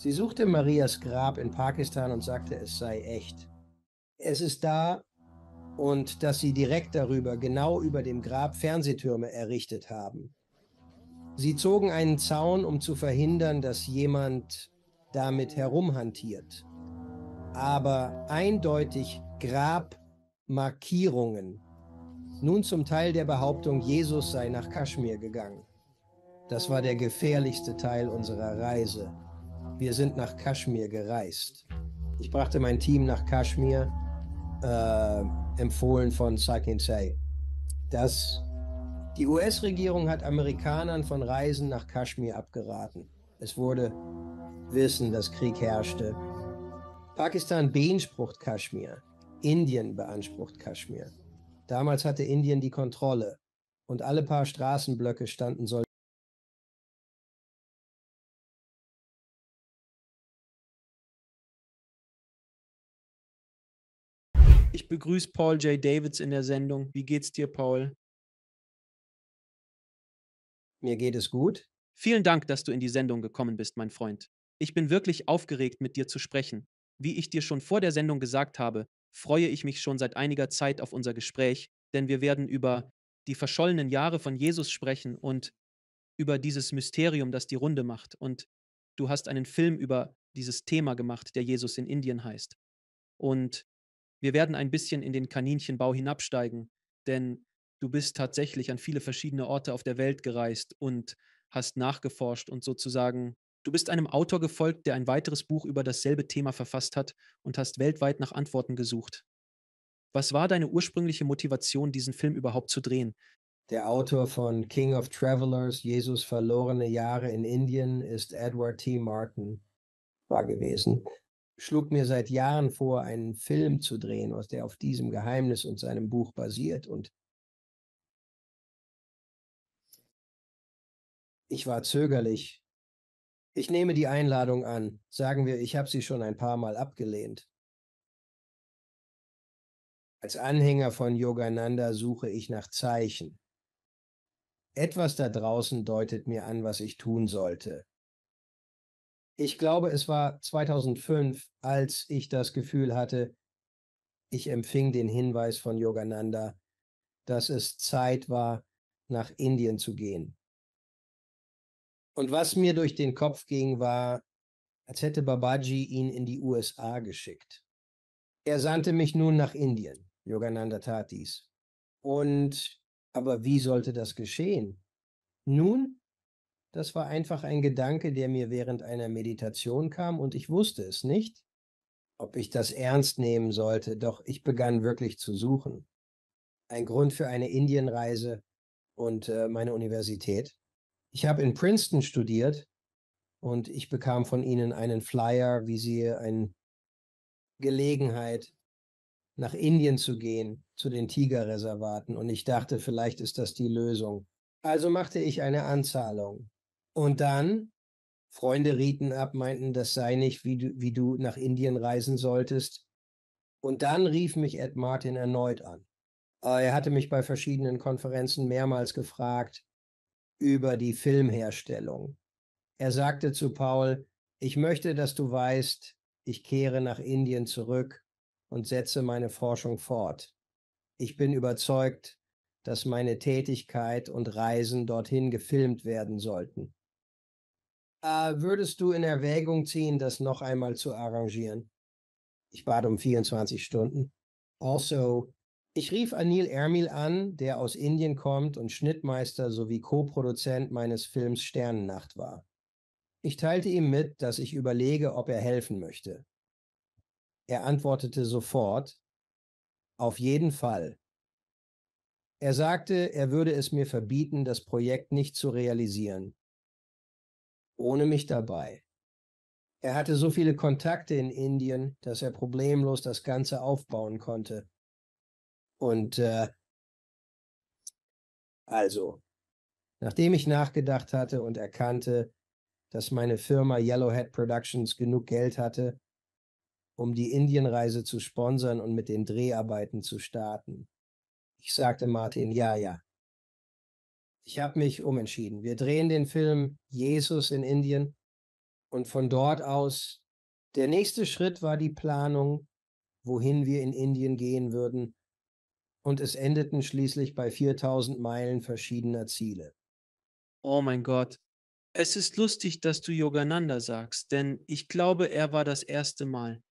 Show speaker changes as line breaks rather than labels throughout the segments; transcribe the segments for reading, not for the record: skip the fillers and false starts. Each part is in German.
Sie suchte Marias Grab in Pakistan und sagte, es sei echt. Es ist da und dass sie direkt darüber, genau über dem Grab, Fernsehtürme errichtet haben. Sie zogen einen Zaun, um zu verhindern, dass jemand damit herumhantiert. Aber eindeutig Grabmarkierungen. Nun zum Teil der Behauptung, Jesus sei nach Kaschmir gegangen. Das war der gefährlichste Teil unserer Reise. Wir sind nach Kaschmir gereist. Ich brachte mein Team nach Kaschmir, empfohlen von Sakin Say. Die US-Regierung hat Amerikanern von Reisen nach Kaschmir abgeraten. Es wurde Wissen, dass Krieg herrschte. Pakistan beansprucht Kaschmir. Indien beansprucht Kaschmir. Damals hatte Indien die Kontrolle und alle paar Straßenblöcke standen Soldaten.
Ich begrüße Paul J. Davids in der Sendung. Wie geht's dir, Paul?
Mir geht es gut.
Vielen Dank, dass du in die Sendung gekommen bist, mein Freund. Ich bin wirklich aufgeregt, mit dir zu sprechen. Wie ich dir schon vor der Sendung gesagt habe, freue ich mich schon seit einiger Zeit auf unser Gespräch, denn wir werden über die verschollenen Jahre von Jesus sprechen und über dieses Mysterium, das die Runde macht. Und du hast einen Film über dieses Thema gemacht, der Jesus in Indien heißt. Und wir werden ein bisschen in den Kaninchenbau hinabsteigen, denn du bist tatsächlich an viele verschiedene Orte auf der Welt gereist und hast nachgeforscht und sozusagen du bist einem Autor gefolgt, der ein weiteres Buch über dasselbe Thema verfasst hat und hast weltweit nach Antworten gesucht. Was war deine ursprüngliche Motivation, diesen Film überhaupt zu drehen?
Der Autor von King of Travelers, Jesus verlorene Jahre in Indien, ist Edward T. Martin, war gewesen. Schlug mir seit Jahren vor, einen Film zu drehen, der auf diesem Geheimnis und seinem Buch basiert. Und ich war zögerlich. Ich nehme die Einladung an. Sagen wir, ich habe sie schon ein paar Mal abgelehnt. Als Anhänger von Yogananda suche ich nach Zeichen. Etwas da draußen deutet mir an, was ich tun sollte. Ich glaube, es war 2005, als ich das Gefühl hatte, ich empfing den Hinweis von Yogananda, dass es Zeit war, nach Indien zu gehen. Und was mir durch den Kopf ging, war, als hätte Babaji ihn in die USA geschickt. Er sandte mich nun nach Indien. Yogananda tat dies. Aber wie sollte das geschehen? Nun, das war einfach ein Gedanke, der mir während einer Meditation kam und ich wusste es nicht, ob ich das ernst nehmen sollte, doch ich begann wirklich zu suchen. Ein Grund für eine Indienreise und meine Universität. Ich habe in Princeton studiert und ich bekam von ihnen einen Flyer, wie sie eine Gelegenheit, nach Indien zu gehen, zu den Tigerreservaten. Und ich dachte, vielleicht ist das die Lösung. Also machte ich eine Anzahlung. Und dann, Freunde rieten ab, meinten, das sei nicht, wie du nach Indien reisen solltest. Und dann rief mich Ed Martin erneut an. Er hatte mich bei verschiedenen Konferenzen mehrmals gefragt über die Filmherstellung. Er sagte zu Paul, ich möchte, dass du weißt, ich kehre nach Indien zurück und setze meine Forschung fort. Ich bin überzeugt, dass meine Tätigkeit und Reisen dorthin gefilmt werden sollten. Würdest du in Erwägung ziehen, das noch einmal zu arrangieren? Ich bat um 24 Stunden. Also, ich rief Anil Ermil an, der aus Indien kommt und Schnittmeister sowie Co-Produzent meines Films Sternennacht war. Ich teilte ihm mit, dass ich überlege, ob er helfen möchte. Er antwortete sofort, auf jeden Fall. Er sagte, er würde es mir verbieten, das Projekt nicht zu realisieren, ohne mich dabei. Er hatte so viele Kontakte in Indien, dass er problemlos das Ganze aufbauen konnte. Und also, nachdem ich nachgedacht hatte und erkannte, dass meine Firma Yellowhead Productions genug Geld hatte, um die Indienreise zu sponsern und mit den Dreharbeiten zu starten. Ich sagte Martin, ja, ja. Ich habe mich umentschieden. Wir drehen den Film Jesus in Indien Und von dort aus, der nächste Schritt war die Planung, wohin wir in Indien gehen würden. Und es endeten schließlich bei 4000 Meilen verschiedener Ziele.
Oh mein Gott. Es ist lustig, dass du Yogananda sagst, denn ich glaube, er war das erste Mal.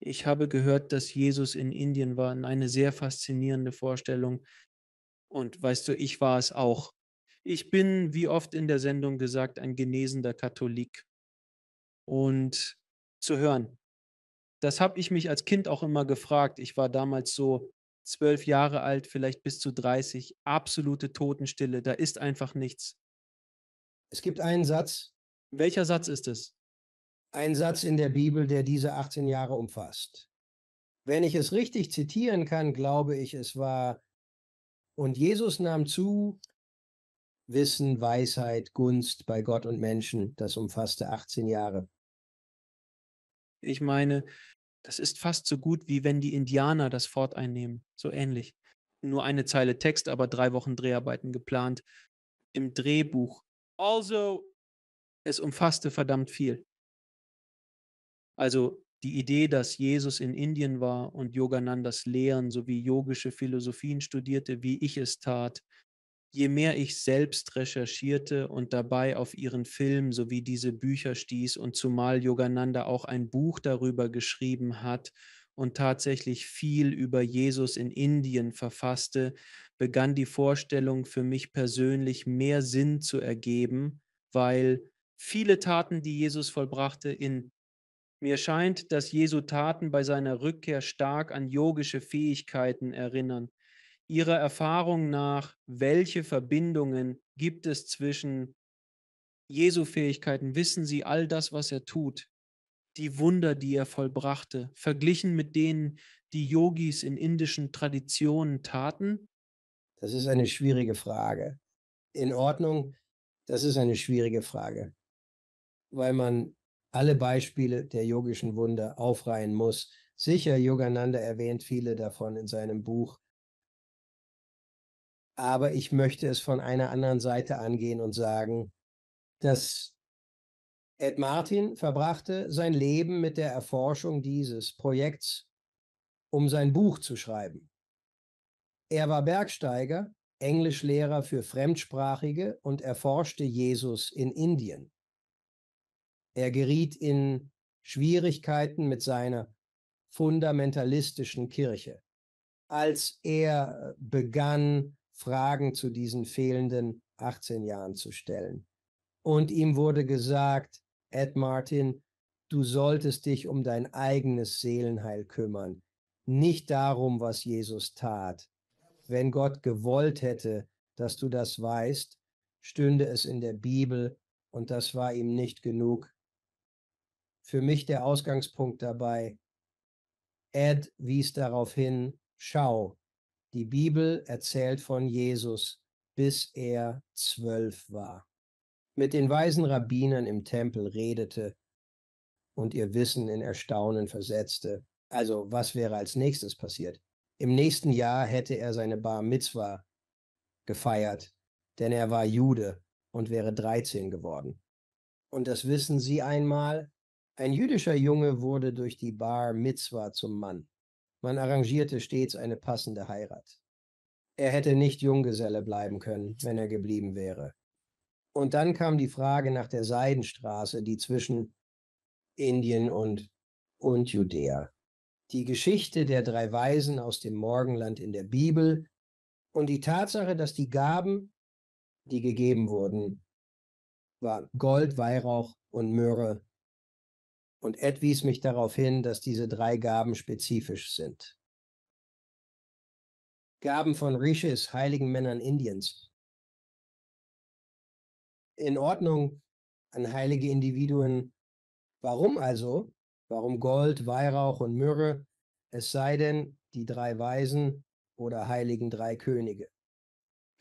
Ich habe gehört, dass Jesus in Indien war, eine sehr faszinierende Vorstellung. Und weißt du, ich war es auch. Ich bin, wie oft in der Sendung gesagt, ein genesender Katholik. Und zu hören, das habe ich mich als Kind auch immer gefragt. Ich war damals so 12 Jahre alt, vielleicht bis zu 30, absolute Totenstille, da ist einfach nichts.
Es gibt einen
Welcher Satz ist es?
Satz in der Bibel, der diese 18 Jahre umfasst. Wenn ich es richtig zitieren kann, glaube ich, es war: Und Jesus nahm zu, Wissen, Weisheit, Gunst bei Gott und Menschen. Das umfasste 18 Jahre.
Ich meine, das ist fast so gut, wie wenn die Indianer das Fort einnehmen, so ähnlich. Nur eine Zeile Text, aber 3 Wochen Dreharbeiten geplant. Im Drehbuch. Also, es umfasste verdammt viel. Also, die Idee, dass Jesus in Indien war und Yoganandas Lehren sowie yogische Philosophien studierte, wie ich es tat. Je mehr ich selbst recherchierte und dabei auf ihren Film sowie diese Bücher stieß und zumal Yogananda auch ein Buch darüber geschrieben hat und tatsächlich viel über Jesus in Indien verfasste, begann die Vorstellung für mich persönlich mehr Sinn zu ergeben, weil viele Taten, die Jesus vollbrachte, in mir scheint, dass Jesu Taten bei seiner Rückkehr stark an yogische Fähigkeiten erinnern. Ihrer Erfahrung nach, welche Verbindungen gibt es zwischen Jesu Fähigkeiten? Wissen Sie all das, was er tut, die Wunder, die er vollbrachte, verglichen mit denen, die Yogis in indischen Traditionen taten?
Das ist eine schwierige Frage. In Ordnung, das ist eine schwierige Frage, weil man alle Beispiele der yogischen Wunder aufreihen muss. Sicher, Yogananda erwähnt viele davon in seinem Buch, aber ich möchte es von einer anderen Seite angehen und sagen, dass Ed Martin verbrachte sein Leben mit der Erforschung dieses Projekts, um sein Buch zu schreiben. Er war Bergsteiger, Englischlehrer für Fremdsprachige und erforschte Jesus in Indien. Er geriet in Schwierigkeiten mit seiner fundamentalistischen Kirche, als er begann, Fragen zu diesen fehlenden 18 Jahren zu stellen. Und ihm wurde gesagt: Ed Martin, du solltest dich um dein eigenes Seelenheil kümmern, nicht darum, was Jesus tat. Wenn Gott gewollt hätte, dass du das weißt, stünde es in der Bibel, und das war ihm nicht genug. Für mich der Ausgangspunkt dabei: Ed wies darauf hin: Schau, die Bibel erzählt von Jesus, bis er 12 war, mit den weisen Rabbinern im Tempel redete und ihr Wissen in Erstaunen versetzte. Also, was wäre als nächstes passiert? Im nächsten Jahr hätte er seine Bar Mitzwa gefeiert, denn er war Jude und wäre 13 geworden. Und das wissen Sie einmal: Ein jüdischer Junge wurde durch die Bar Mitzwa zum Mann. Man arrangierte stets eine passende Heirat. Er hätte nicht Junggeselle bleiben können, wenn er geblieben wäre. Und dann kam die Frage nach der Seidenstraße, die zwischen Indien und Judäa. Die Geschichte der 3 Weisen aus dem Morgenland in der Bibel und die Tatsache, dass die Gaben, die gegeben wurden, waren Gold, Weihrauch und Myrrhe. Und Ed wies mich darauf hin, dass diese 3 Gaben spezifisch sind. Gaben von Rishis, heiligen Männern Indiens. In Ordnung, an heilige Individuen. Warum also? Warum Gold, Weihrauch und Myrrhe? Es sei denn, die 3 Weisen oder heiligen 3 Könige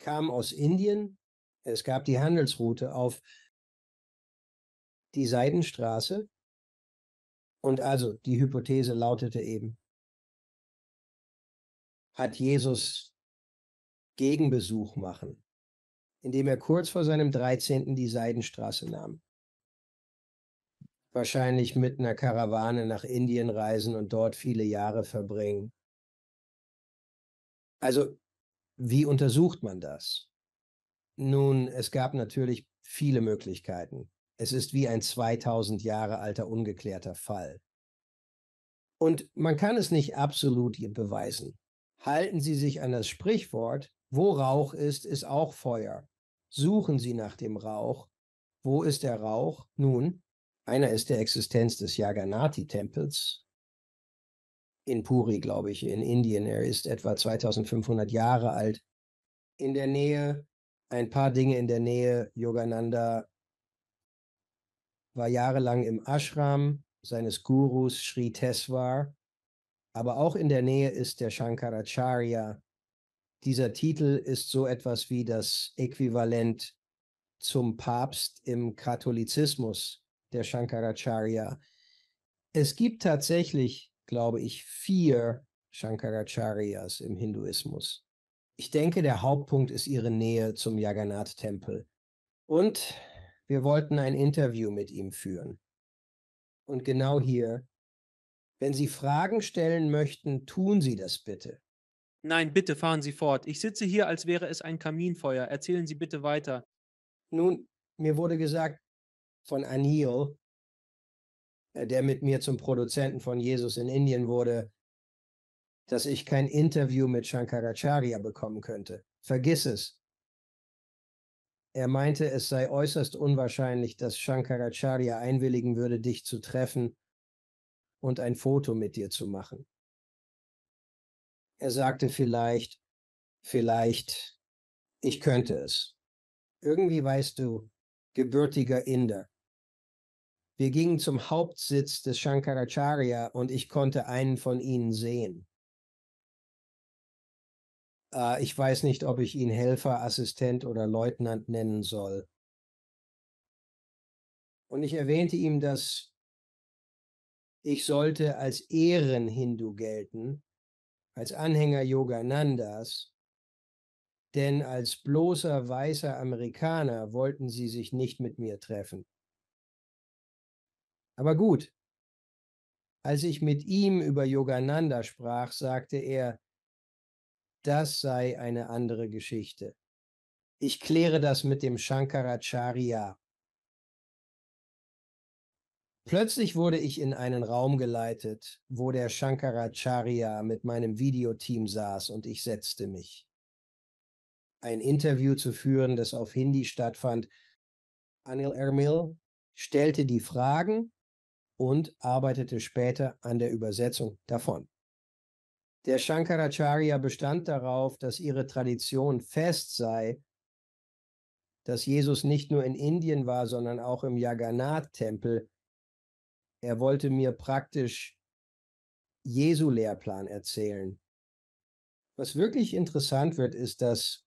kamen aus Indien. Es gab die Handelsroute auf die Seidenstraße. Und also die Hypothese lautete eben: Hat Jesus Gegenbesuch machen, indem er kurz vor seinem 13. die Seidenstraße nahm. wahrscheinlich mit einer Karawane nach Indien reisen und dort viele Jahre verbringen. Also, wie untersucht man das? Nun, es gab natürlich viele Möglichkeiten. Es ist wie ein 2000 Jahre alter ungeklärter Fall. Und man kann es nicht absolut beweisen. Halten Sie sich an das Sprichwort, wo Rauch ist, ist auch Feuer. Suchen Sie nach dem Rauch. Wo ist der Rauch? Nun, einer ist der Existenz des Jagannathi-Tempels in Puri, glaube ich, in Indien. Er ist etwa 2500 Jahre alt. In der Nähe, ein paar Dinge in der Nähe, Yogananda war jahrelang im Ashram seines Gurus Sri Teswar, aber auch in der Nähe ist der Shankaracharya. Dieser Titel ist so etwas wie das Äquivalent zum Papst im Katholizismus, der Shankaracharya. Es gibt tatsächlich, glaube ich, 4 Shankaracharyas im Hinduismus. Ich denke, der Hauptpunkt ist ihre Nähe zum Jagannath-Tempel. Und wir wollten ein Interview mit ihm führen. Und genau hier, wenn Sie Fragen stellen möchten, tun Sie das bitte.
Nein, bitte fahren Sie fort. Ich sitze hier, als wäre es ein Kaminfeuer. Erzählen Sie bitte weiter.
Nun, mir wurde gesagt von Anil, der mit mir zum Produzenten von Jesus in Indien wurde, dass ich kein Interview mit Shankaracharya bekommen könnte. Vergiss es. Er meinte, es sei äußerst unwahrscheinlich, dass Shankaracharya einwilligen würde, dich zu treffen und ein Foto mit dir zu machen. Er sagte vielleicht, ich könnte es. Irgendwie weißt du, gebürtiger Inder. Wir gingen zum Hauptsitz des Shankaracharya und ich konnte einen von ihnen sehen. Ich weiß nicht, ob ich ihn Helfer, Assistent oder Leutnant nennen soll. Und ich erwähnte ihm, dass ich sollte als Ehrenhindu gelten, als Anhänger Yoganandas, denn als bloßer weißer Amerikaner wollten sie sich nicht mit mir treffen. Aber gut, als ich mit ihm über Yogananda sprach, sagte er, das sei eine andere Geschichte. Ich kläre das mit dem Shankaracharya. Plötzlich wurde ich in einen Raum geleitet, wo der Shankaracharya mit meinem Videoteam saß und ich setzte mich. Ein Interview zu führen, das auf Hindi stattfand. Anil Ermil stellte die Fragen und arbeitete später an der Übersetzung davon. Der Shankaracharya bestand darauf, dass ihre Tradition fest sei, dass Jesus nicht nur in Indien war, sondern auch im Jagannath-Tempel. Er wollte mir praktisch Jesu Lehrplan erzählen. Was wirklich interessant wird, ist, dass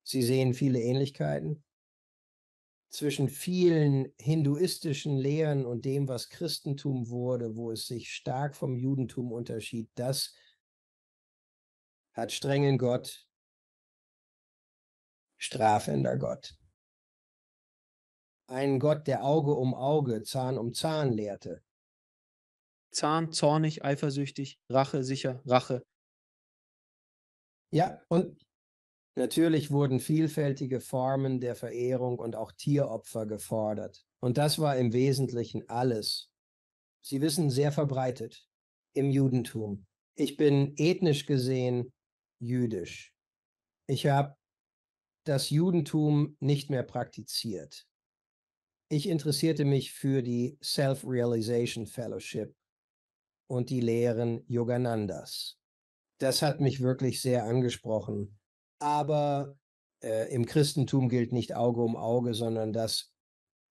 Sie sehen viele Ähnlichkeiten zwischen vielen hinduistischen Lehren und dem, was Christentum wurde, wo es sich stark vom Judentum unterschied. Das hat strengen Gott, strafender Gott. Einen Gott, der Auge um Auge, Zahn um Zahn lehrte.
Zahn, zornig, eifersüchtig, Rache, sicher, Rache.
Ja, und natürlich wurden vielfältige Formen der Verehrung und auch Tieropfer gefordert. Und das war im Wesentlichen alles. Sie wissen, sehr verbreitet im Judentum. Ich bin ethnisch gesehen jüdisch. Ich habe das Judentum nicht mehr praktiziert. Ich interessierte mich für die Self-Realization Fellowship und die Lehren Yoganandas. Das hat mich wirklich sehr angesprochen. Aber im Christentum gilt nicht Auge um Auge, sondern dass,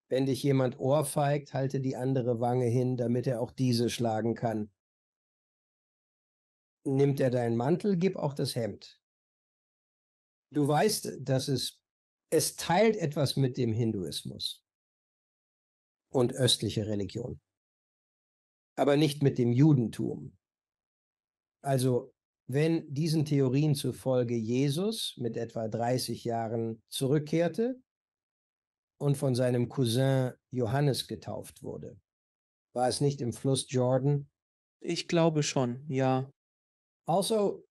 wenn dich jemand ohrfeigt, halte die andere Wange hin, damit er auch diese schlagen kann. Nimmt er deinen Mantel, gib auch das Hemd. Du weißt, dass es teilt etwas mit dem Hinduismus und östliche Religion, aber nicht mit dem Judentum. Also, wenn diesen Theorien zufolge Jesus mit etwa 30 Jahren zurückkehrte und von seinem Cousin Johannes getauft wurde, War es nicht im Fluss Jordan?
Ich glaube schon, ja.
Also,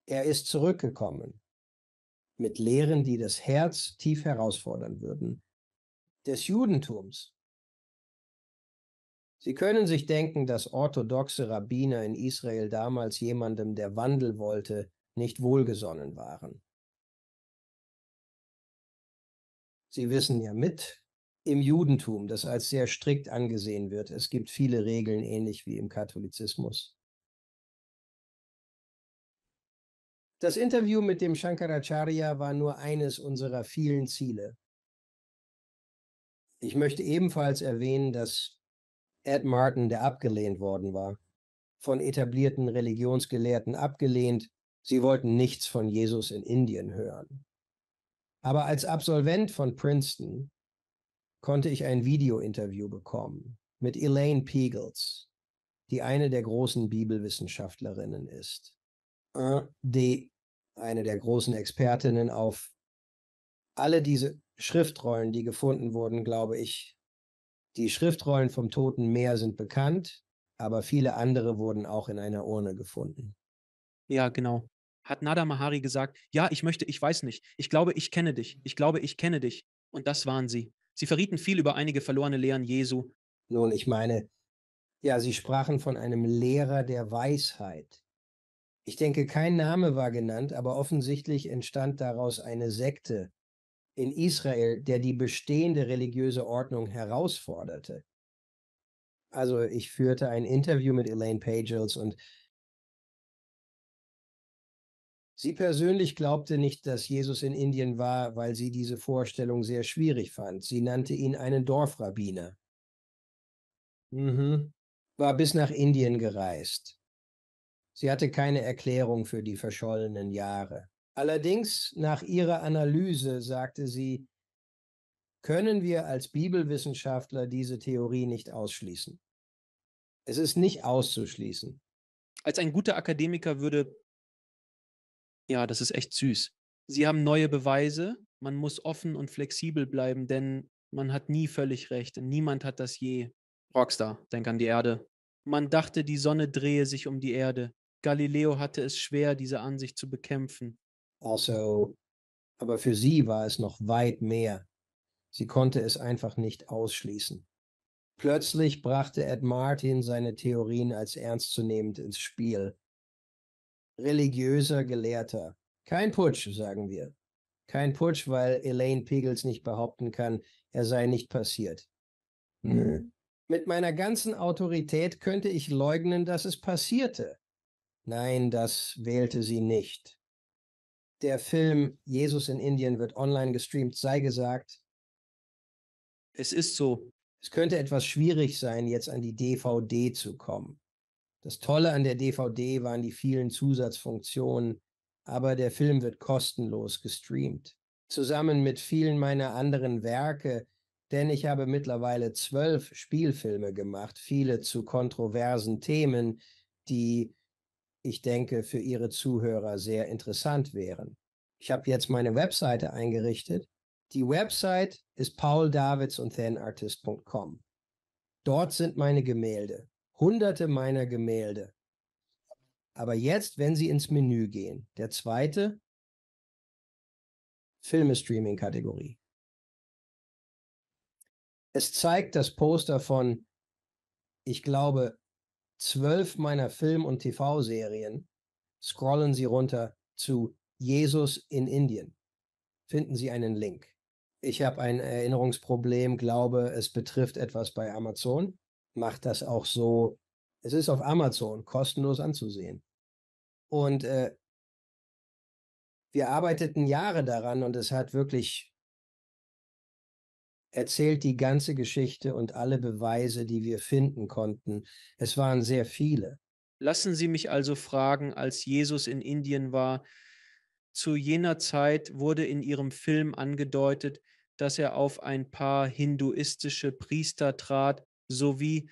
er ist zurückgekommen mit Lehren, die das Herz tief herausfordern würden, des Judentums. Sie können sich denken, dass orthodoxe Rabbiner in Israel damals jemandem, der Wandel wollte, nicht wohlgesonnen waren. Sie wissen ja mit im Judentum, das als sehr strikt angesehen wird. Es gibt viele Regeln, ähnlich wie im Katholizismus. Das Interview mit dem Shankaracharya war nur eines unserer vielen Ziele. Ich möchte ebenfalls erwähnen, dass Ed Martin, der abgelehnt worden war, von etablierten Religionsgelehrten abgelehnt. Sie wollten nichts von Jesus in Indien hören. Aber als Absolvent von Princeton konnte ich ein Video-Interview bekommen mit Elaine Pagels, die eine der großen Bibelwissenschaftlerinnen ist, die eine der großen Expertinnen auf alle diese Schriftrollen, die gefunden wurden, glaube ich. Die Schriftrollen vom Toten Meer sind bekannt, aber viele andere wurden auch in einer Urne gefunden.
Ja, genau. Hat Nada Mahari gesagt: „Ja, ich weiß nicht. Ich glaube, ich kenne dich. Ich glaube, ich kenne dich.“ Und das waren sie. Sie verrieten viel über einige verlorene Lehren Jesu.
Nun, ich meine, ja, Sie sprachen von einem Lehrer der Weisheit. Ich denke, kein Name war genannt, aber offensichtlich entstand daraus eine Sekte in Israel, der die bestehende religiöse Ordnung herausforderte. Also ich führte ein Interview mit Elaine Pagels und sie persönlich glaubte nicht, dass Jesus in Indien war, weil sie diese Vorstellung sehr schwierig fand. Sie nannte ihn einen Dorfrabbiner. War bis nach Indien gereist. Sie hatte keine Erklärung für die verschollenen Jahre. Allerdings, nach ihrer Analyse, sagte sie, können wir als Bibelwissenschaftler diese Theorie nicht ausschließen. Es ist nicht auszuschließen.
Als ein guter Akademiker würde ja, das ist echt süß. Sie haben neue Beweise. Man muss offen und flexibel bleiben, denn man hat nie völlig recht. Niemand hat das je. Rockstar, denk an die Erde. Man dachte, die Sonne drehe sich um die Erde. Galileo hatte es schwer, diese Ansicht zu bekämpfen.
Also, aber für sie war es noch weit mehr. Sie konnte es einfach nicht ausschließen. Plötzlich brachte Ed Martin seine Theorien als ernstzunehmend ins Spiel. Religiöser Gelehrter. Kein Putsch, sagen wir. Kein Putsch, weil Elaine Pagels nicht behaupten kann, er sei nicht passiert. Nö. Mit meiner ganzen Autorität könnte ich leugnen, dass es passierte. Nein, das wählte sie nicht. Der Film Jesus in Indien wird online gestreamt, sei gesagt.
Es ist so.
Es könnte etwas schwierig sein, jetzt an die DVD zu kommen. Das Tolle an der DVD waren die vielen Zusatzfunktionen, aber der Film wird kostenlos gestreamt. Zusammen mit vielen meiner anderen Werke, denn ich habe mittlerweile 12 Spielfilme gemacht, viele zu kontroversen Themen, die, ich denke, für Ihre Zuhörer sehr interessant wären. Ich habe jetzt meine Webseite eingerichtet. Die Website ist pauldavidsundthenartist.com. Dort sind meine Gemälde, hunderte meiner Gemälde. Aber jetzt, wenn Sie ins Menü gehen, der zweite, Filme-Streaming-Kategorie. Es zeigt das Poster von, ich glaube, 12 meiner Film- und TV-Serien. Scrollen Sie runter zu Jesus in Indien. Finden Sie einen Link. Ich habe ein Erinnerungsproblem, glaube, es betrifft etwas bei Amazon. Macht das auch so. Es ist auf Amazon kostenlos anzusehen. Und wir arbeiteten Jahre daran und es hat wirklich erzählt die ganze Geschichte und alle Beweise, die wir finden konnten. Es waren sehr viele.
Lassen Sie mich also fragen, als Jesus in Indien war, zu jener Zeit wurde in Ihrem Film angedeutet, dass er auf ein paar hinduistische Priester trat, sowie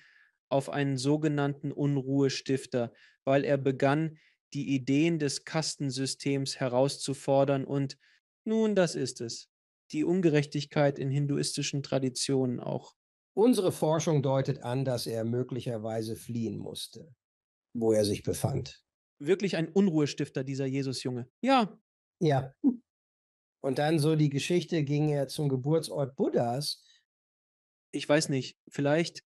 auf einen sogenannten Unruhestifter, weil er begann, die Ideen des Kastensystems herauszufordern und nun, das ist es, die Ungerechtigkeit in hinduistischen Traditionen auch.
Unsere Forschung deutet an, dass er möglicherweise fliehen musste, wo er sich befand.
Wirklich ein Unruhestifter, dieser Jesus-Junge. Ja,
Ja. Und dann so die Geschichte, ging er zum Geburtsort Buddhas.
ich weiß nicht, vielleicht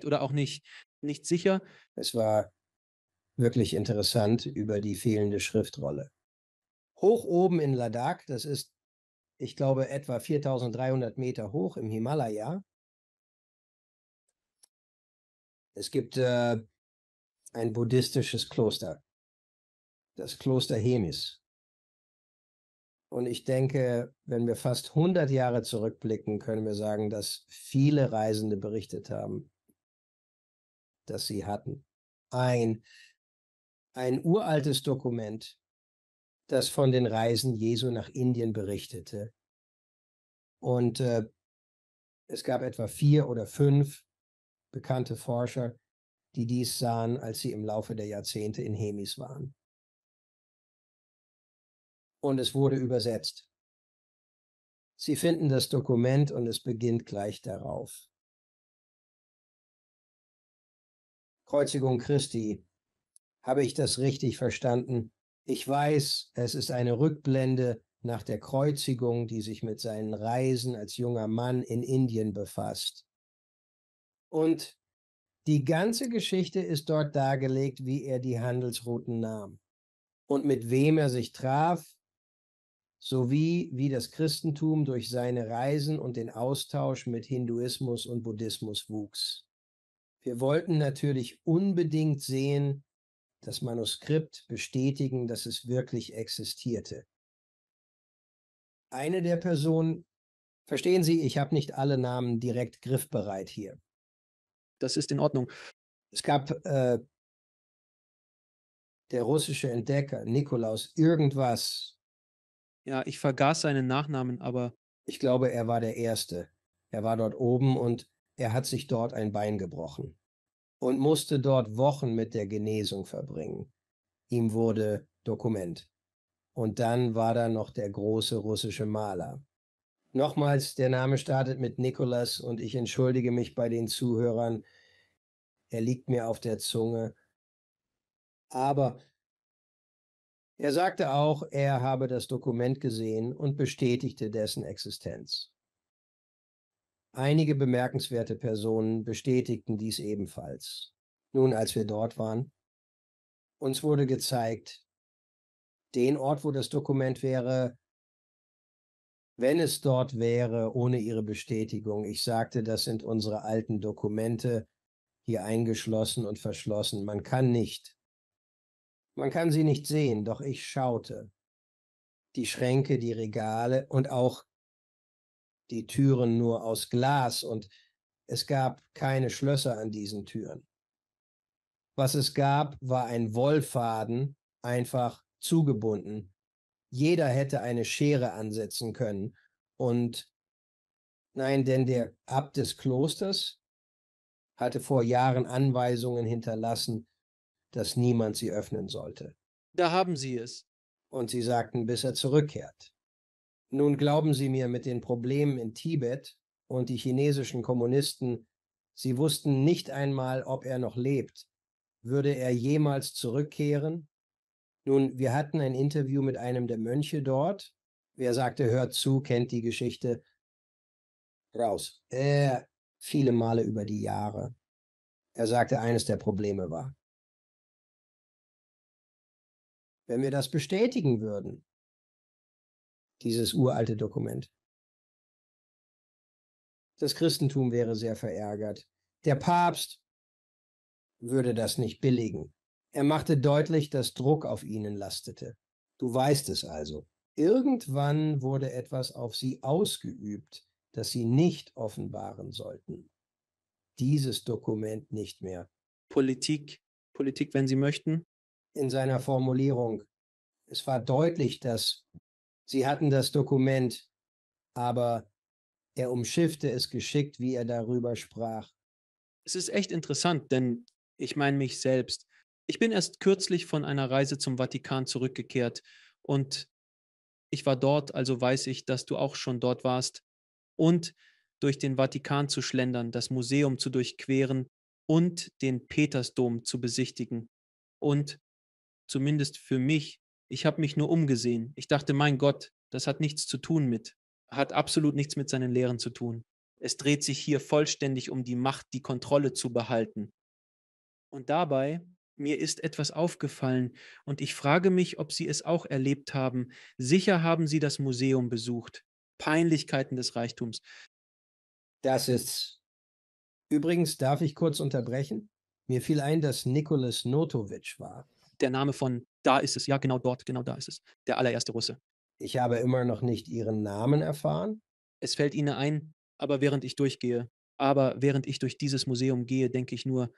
oder auch nicht. Nicht sicher.
Es war wirklich interessant über die fehlende Schriftrolle. Hoch oben in Ladakh, das ist, ich glaube, etwa 4.300 Meter hoch im Himalaya. Es gibt ein buddhistisches Kloster, das Kloster Hemis. Und ich denke, wenn wir fast 100 Jahre zurückblicken, können wir sagen, dass viele Reisende berichtet haben, dass sie hatten. Ein, ein uraltes Dokument, das von den Reisen Jesu nach Indien berichtete. Und es gab etwa 4 oder 5 bekannte Forscher, die dies sahen, als sie im Laufe der Jahrzehnte in Hemis waren. Und es wurde übersetzt. Sie finden das Dokument und es beginnt gleich darauf. Kreuzigung Christi. Habe ich das richtig verstanden? Ich weiß, es ist eine Rückblende nach der Kreuzigung, die sich mit seinen Reisen als junger Mann in Indien befasst. Und die ganze Geschichte ist dort dargelegt, wie er die Handelsrouten nahm und mit wem er sich traf, sowie wie das Christentum durch seine Reisen und den Austausch mit Hinduismus und Buddhismus wuchs. Wir wollten natürlich unbedingt sehen, das Manuskript bestätigen, dass es wirklich existierte. Eine der Personen, verstehen Sie, ich habe nicht alle Namen direkt griffbereit hier.
das ist in Ordnung.
Es gab der russische Entdecker Nikolaus irgendwas.
Ja, ich vergaß seinen Nachnamen, aber
Ich glaube, er war der Erste. Er war dort oben und er hat sich dort ein Bein gebrochen und musste dort Wochen mit der Genesung verbringen. Ihm wurde Dokument. Und dann war da noch der große russische Maler. Nochmals, der Name startet mit Nikolas und ich entschuldige mich bei den Zuhörern. Er liegt mir auf der Zunge. Aber er sagte auch, er habe das Dokument gesehen und bestätigte dessen Existenz. Einige bemerkenswerte Personen bestätigten dies ebenfalls. Nun, als wir dort waren, uns wurde gezeigt, den Ort, wo das Dokument wäre, wenn es dort wäre, ohne ihre Bestätigung. Ich sagte, das sind unsere alten Dokumente, hier eingeschlossen und verschlossen. Man kann sie nicht sehen, doch ich schaute. Die Schränke, die Regale und auch die Türen nur aus Glas und es gab keine Schlösser an diesen Türen. Was es gab, war ein Wollfaden, einfach zugebunden. Jeder hätte eine Schere ansetzen können. Und nein, denn der Abt des Klosters hatte vor Jahren Anweisungen hinterlassen, dass niemand sie öffnen sollte.
da haben Sie es.
Und sie sagten, bis er zurückkehrt. Nun glauben Sie mir, mit den Problemen in Tibet und die chinesischen Kommunisten, sie wussten nicht einmal, ob er noch lebt. Würde er jemals zurückkehren? Nun, wir hatten ein Interview mit einem der Mönche dort. Wer sagte, hört zu, kennt die Geschichte. Raus. Viele Male über die Jahre. Er sagte, eines der Probleme war, wenn wir das bestätigen würden, dieses uralte Dokument, das Christentum wäre sehr verärgert. Der Papst würde das nicht billigen. Er machte deutlich, dass Druck auf ihnen lastete. Du weißt es also. Irgendwann wurde etwas auf sie ausgeübt, das sie nicht offenbaren sollten. Dieses Dokument nicht mehr.
Politik, wenn Sie möchten.
In seiner Formulierung. Es war deutlich, dass sie hatten das Dokument, aber er umschiffte es geschickt, wie er darüber sprach.
Es ist echt interessant, denn ich meine mich selbst. Ich bin erst kürzlich von einer Reise zum Vatikan zurückgekehrt und ich war dort, also weiß ich, dass du auch schon dort warst. Und durch den Vatikan zu schlendern, das Museum zu durchqueren und den Petersdom zu besichtigen. Und zumindest für mich, ich habe mich nur umgesehen. Ich dachte, mein Gott, das hat nichts zu tun hat absolut nichts mit seinen Lehren zu tun. Es dreht sich hier vollständig um die Macht, die Kontrolle zu behalten. Und dabei, mir ist etwas aufgefallen und ich frage mich, ob Sie es auch erlebt haben. Sicher haben Sie das Museum besucht. Peinlichkeiten des Reichtums.
Das ist. Übrigens, darf ich kurz unterbrechen? Mir fiel ein, dass Nicholas Notovic war.
Der Name von, da ist es, ja, genau dort, genau da ist es. Der allererste Russe.
Ich habe immer noch nicht Ihren Namen erfahren.
Es fällt Ihnen ein, aber während ich durch dieses Museum gehe, denke ich nur,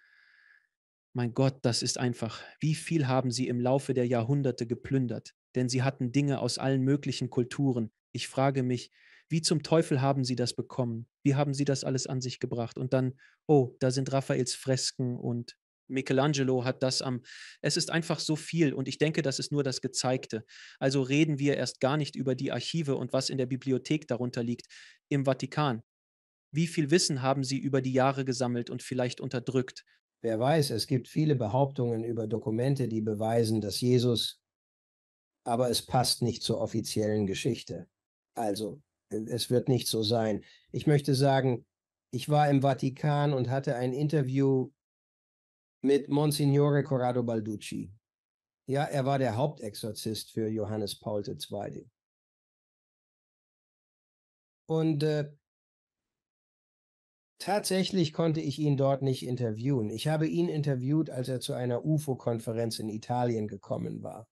mein Gott, das ist einfach, wie viel haben sie im Laufe der Jahrhunderte geplündert? Denn sie hatten Dinge aus allen möglichen Kulturen. Ich frage mich, wie zum Teufel haben sie das bekommen? Wie haben sie das alles an sich gebracht? Und dann, oh, da sind Raffaels Fresken und Michelangelo hat das am. Es ist einfach so viel und ich denke, das ist nur das Gezeigte. Also reden wir erst gar nicht über die Archive und was in der Bibliothek darunter liegt, im Vatikan. Wie viel Wissen haben sie über die Jahre gesammelt und vielleicht unterdrückt?
Wer weiß, es gibt viele Behauptungen über Dokumente, die beweisen, dass Jesus, aber es passt nicht zur offiziellen Geschichte. Also, es wird nicht so sein. Ich möchte sagen, ich war im Vatikan und hatte ein Interview mit Monsignore Corrado Balducci. Ja, er war der Hauptexorzist für Johannes Paul II. Und tatsächlich konnte ich ihn dort nicht interviewen. Ich habe ihn interviewt, als er zu einer UFO-Konferenz in Italien gekommen war.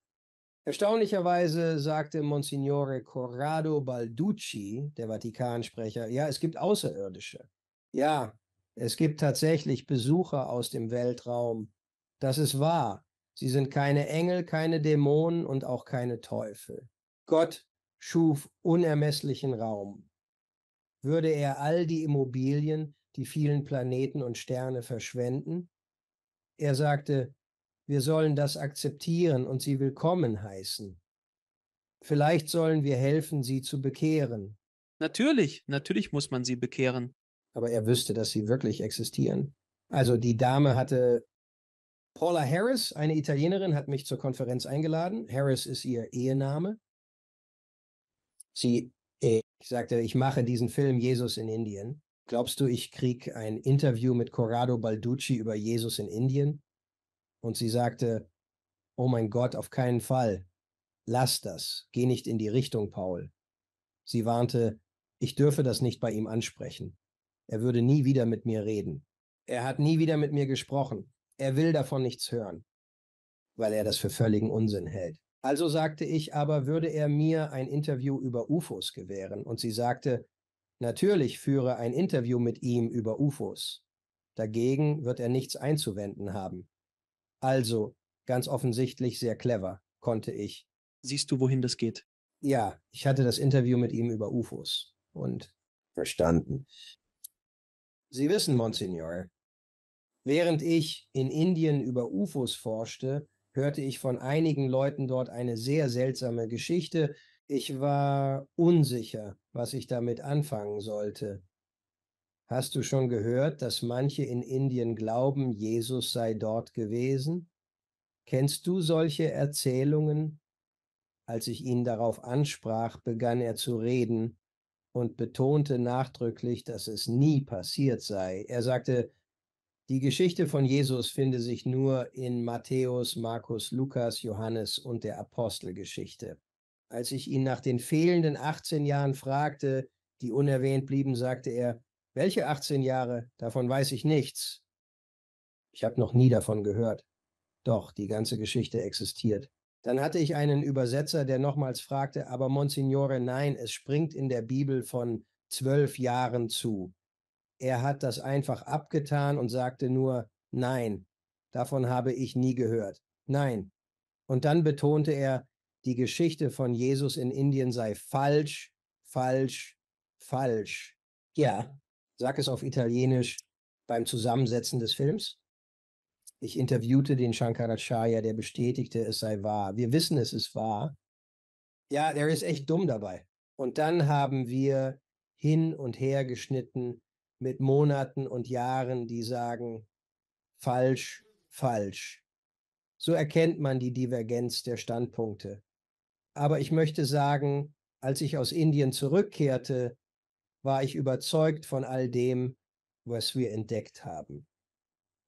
Erstaunlicherweise sagte Monsignore Corrado Balducci, der Vatikansprecher, ja, es gibt Außerirdische. Ja, es gibt tatsächlich Besucher aus dem Weltraum. Das ist wahr. Sie sind keine Engel, keine Dämonen und auch keine Teufel. Gott schuf unermesslichen Raum. Würde er all die Immobilien, die vielen Planeten und Sterne verschwenden? Er sagte, wir sollen das akzeptieren und sie willkommen heißen. Vielleicht sollen wir helfen, sie zu bekehren.
Natürlich muss man sie bekehren.
Aber er wüsste, dass sie wirklich existieren. Also die Dame hatte, Paula Harris, eine Italienerin, hat mich zur Konferenz eingeladen. Harris ist ihr Ehename. Ich sagte, ich mache diesen Film Jesus in Indien. Glaubst du, ich kriege ein Interview mit Corrado Balducci über Jesus in Indien? Und sie sagte, oh mein Gott, auf keinen Fall. Lass das. Geh nicht in die Richtung, Paul. Sie warnte, ich dürfe das nicht bei ihm ansprechen. Er würde nie wieder mit mir reden. Er hat nie wieder mit mir gesprochen. Er will davon nichts hören, weil er das für völligen Unsinn hält. Also sagte ich, aber würde er mir ein Interview über UFOs gewähren? Und sie sagte, natürlich führe ein Interview mit ihm über UFOs. Dagegen wird er nichts einzuwenden haben. Also, ganz offensichtlich sehr clever, konnte ich.
Siehst du, wohin das geht?
Ja, ich hatte das Interview mit ihm über UFOs und verstanden. Sie wissen, Monsignor, während ich in Indien über UFOs forschte, hörte ich von einigen Leuten dort eine sehr seltsame Geschichte. Ich war unsicher, was ich damit anfangen sollte. Hast du schon gehört, dass manche in Indien glauben, Jesus sei dort gewesen? Kennst du solche Erzählungen? Als ich ihn darauf ansprach, begann er zu reden und betonte nachdrücklich, dass es nie passiert sei. Er sagte, die Geschichte von Jesus finde sich nur in Matthäus, Markus, Lukas, Johannes und der Apostelgeschichte. Als ich ihn nach den fehlenden 18 Jahren fragte, die unerwähnt blieben, sagte er, welche 18 Jahre? Davon weiß ich nichts. Ich habe noch nie davon gehört. Doch, die ganze Geschichte existiert. Dann hatte ich einen Übersetzer, der nochmals fragte, aber Monsignore, nein, es springt in der Bibel von 12 Jahren zu. Er hat das einfach abgetan und sagte nur, nein, davon habe ich nie gehört. Nein. Und dann betonte er, die Geschichte von Jesus in Indien sei falsch, falsch, falsch. Ja, sag es auf Italienisch beim Zusammensetzen des Films. Ich interviewte den Shankaracharya, der bestätigte, es sei wahr. Wir wissen, es ist wahr. Ja, der ist echt dumm dabei. Und dann haben wir hin und her geschnitten mit Monaten und Jahren, die sagen, falsch, falsch. So erkennt man die Divergenz der Standpunkte. Aber ich möchte sagen, als ich aus Indien zurückkehrte, war ich überzeugt von all dem, was wir entdeckt haben.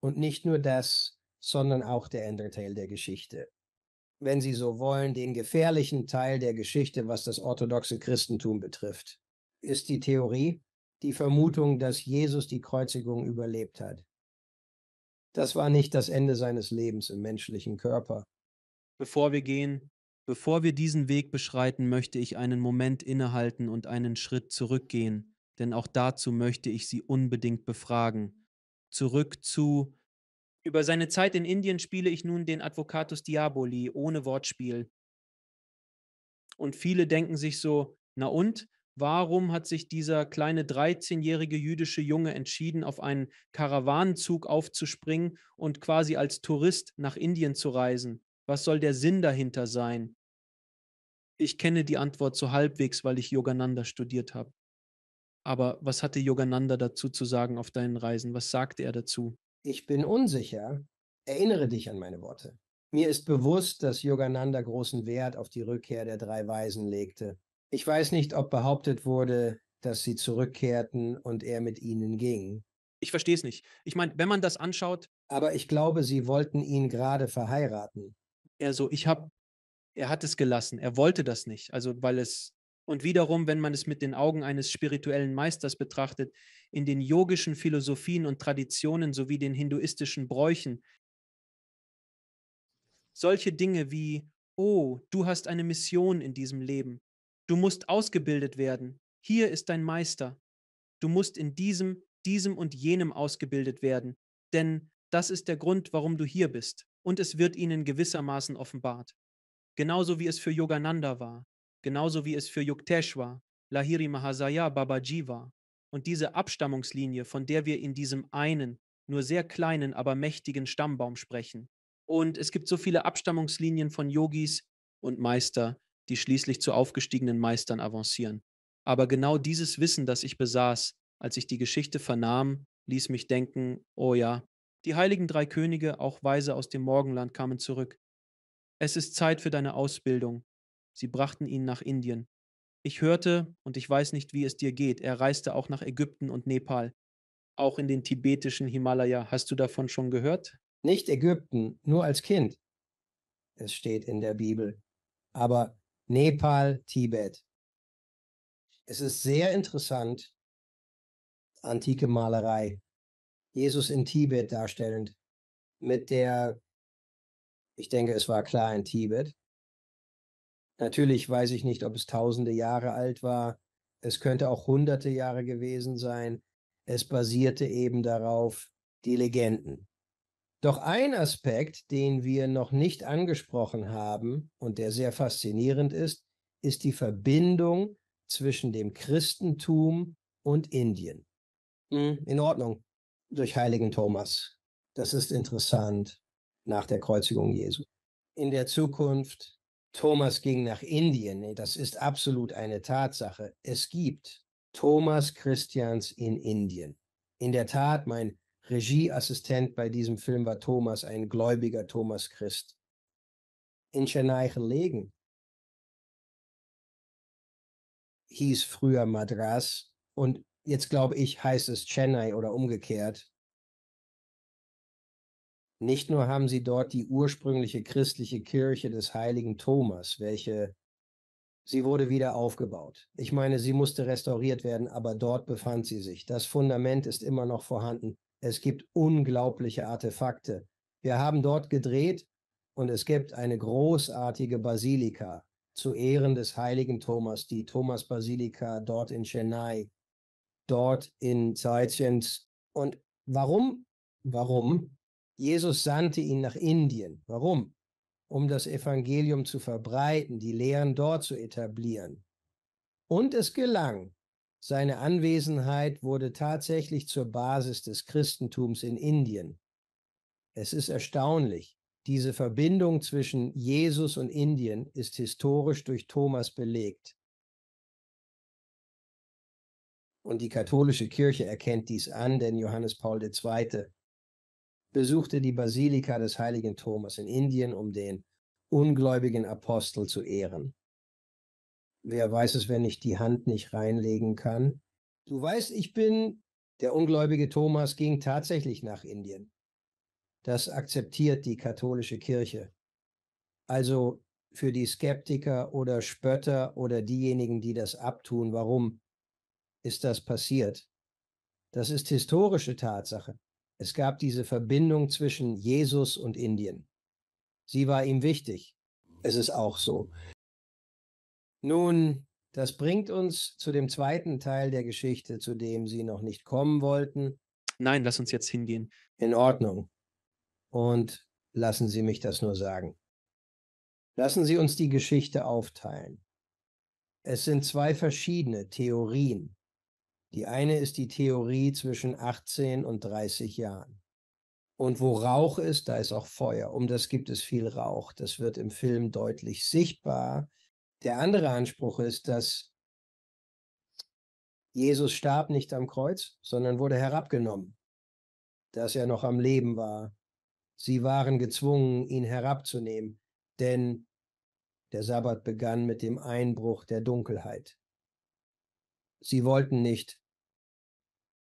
Und nicht nur das, sondern auch der Enderteil der Geschichte. Wenn Sie so wollen, den gefährlichen Teil der Geschichte, was das orthodoxe Christentum betrifft, ist die Theorie, die Vermutung, dass Jesus die Kreuzigung überlebt hat. Das war nicht das Ende seines Lebens im menschlichen Körper.
Bevor wir gehen, bevor wir diesen Weg beschreiten, möchte ich einen Moment innehalten und einen Schritt zurückgehen, denn auch dazu möchte ich Sie unbedingt befragen. Zurück zu Über seine Zeit in Indien spiele ich nun den Advocatus Diaboli ohne Wortspiel. Und viele denken sich so, na und? Warum hat sich dieser kleine 13-jährige jüdische Junge entschieden, auf einen Karawanenzug aufzuspringen und quasi als Tourist nach Indien zu reisen? Was soll der Sinn dahinter sein? Ich kenne die Antwort so halbwegs, weil ich Yogananda studiert habe. Aber was hatte Yogananda dazu zu sagen auf deinen Reisen? Was sagte er dazu?
Ich bin unsicher. Erinnere dich an meine Worte. Mir ist bewusst, dass Yogananda großen Wert auf die Rückkehr der drei Weisen legte. Ich weiß nicht, ob behauptet wurde, dass sie zurückkehrten und er mit ihnen ging.
Ich verstehe es nicht. Ich meine, wenn man das anschaut,
Aber ich glaube, sie wollten ihn gerade verheiraten.
er so, er hat es gelassen. Er wollte das nicht. Also, weil es und wiederum, wenn man es mit den Augen eines spirituellen Meisters betrachtet, in den yogischen Philosophien und Traditionen sowie den hinduistischen Bräuchen, solche Dinge wie: „Oh, du hast eine Mission in diesem Leben. Du musst ausgebildet werden. Hier ist dein Meister. Du musst in diesem und jenem ausgebildet werden, denn das ist der Grund, warum du hier bist. Und es wird ihnen gewissermaßen offenbart.“ Genauso wie es für Yogananda war, genauso wie es für Yukteswar, Lahiri Mahasaya Babaji war. Und diese Abstammungslinie, von der wir in diesem einen, nur sehr kleinen, aber mächtigen Stammbaum sprechen. Und es gibt so viele Abstammungslinien von Yogis und Meister, die schließlich zu aufgestiegenen Meistern avancieren. Aber genau dieses Wissen, das ich besaß, als ich die Geschichte vernahm, ließ mich denken, oh ja, die heiligen drei Könige, auch Weise aus dem Morgenland, kamen zurück. Es ist Zeit für deine Ausbildung. Sie brachten ihn nach Indien. Ich hörte, und ich weiß nicht, wie es dir geht, er reiste auch nach Ägypten und Nepal, auch in den tibetischen Himalaya. Hast du davon schon gehört?
Nicht Ägypten, nur als Kind. Es steht in der Bibel. Aber Nepal, Tibet. Es ist sehr interessant, antike Malerei, Jesus in Tibet darstellend, mit der, ich denke, es war klar in Tibet. Natürlich weiß ich nicht, ob es tausende Jahre alt war. Es könnte auch hunderte Jahre gewesen sein. Es basierte eben darauf, die Legenden. Doch ein Aspekt, den wir noch nicht angesprochen haben und der sehr faszinierend ist die Verbindung zwischen dem Christentum und Indien. In Ordnung, durch heiligen Thomas. Das ist interessant nach der Kreuzigung Jesu. In der Zukunft, Thomas ging nach Indien. Nee, das ist absolut eine Tatsache. Es gibt Thomas Christians in Indien. In der Tat, mein Regieassistent bei diesem Film war Thomas, ein gläubiger Thomas Christ. In Chennai gelegen, hieß früher Madras und jetzt glaube ich, heißt es Chennai oder umgekehrt. Nicht nur haben sie dort die ursprüngliche christliche Kirche des heiligen Thomas, sie wurde wieder aufgebaut. Ich meine, sie musste restauriert werden, aber dort befand sie sich. Das Fundament ist immer noch vorhanden. Es gibt unglaubliche Artefakte. Wir haben dort gedreht und es gibt eine großartige Basilika zu Ehren des heiligen Thomas, die Thomas-Basilika dort in Chennai, dort in Zeitchens. Und warum? Warum? Jesus sandte ihn nach Indien. Warum? Um das Evangelium zu verbreiten, die Lehren dort zu etablieren. Und es gelang. Seine Anwesenheit wurde tatsächlich zur Basis des Christentums in Indien. Es ist erstaunlich. Diese Verbindung zwischen Jesus und Indien ist historisch durch Thomas belegt. Und die katholische Kirche erkennt dies an, denn Johannes Paul II. Besuchte die Basilika des heiligen Thomas in Indien, um den ungläubigen Apostel zu ehren. Wer weiß es, wenn ich die Hand nicht reinlegen kann? Du weißt, der ungläubige Thomas ging tatsächlich nach Indien. Das akzeptiert die katholische Kirche. Also für die Skeptiker oder Spötter oder diejenigen, die das abtun, warum ist das passiert? Das ist historische Tatsache. Es gab diese Verbindung zwischen Jesus und Indien. Sie war ihm wichtig. Es ist auch so. Nun, das bringt uns zu dem zweiten Teil der Geschichte, zu dem Sie noch nicht kommen wollten.
Nein, lass uns jetzt hingehen.
In Ordnung. Und lassen Sie mich das nur sagen. Lassen Sie uns die Geschichte aufteilen. Es sind zwei verschiedene Theorien. Die eine ist die Theorie zwischen 18 und 30 Jahren. Und wo Rauch ist, da ist auch Feuer. Um das gibt es viel Rauch. Das wird im Film deutlich sichtbar. Der andere Anspruch ist, dass Jesus starb nicht am Kreuz, sondern wurde herabgenommen, dass er noch am Leben war. Sie waren gezwungen, ihn herabzunehmen, denn der Sabbat begann mit dem Einbruch der Dunkelheit. Sie wollten nicht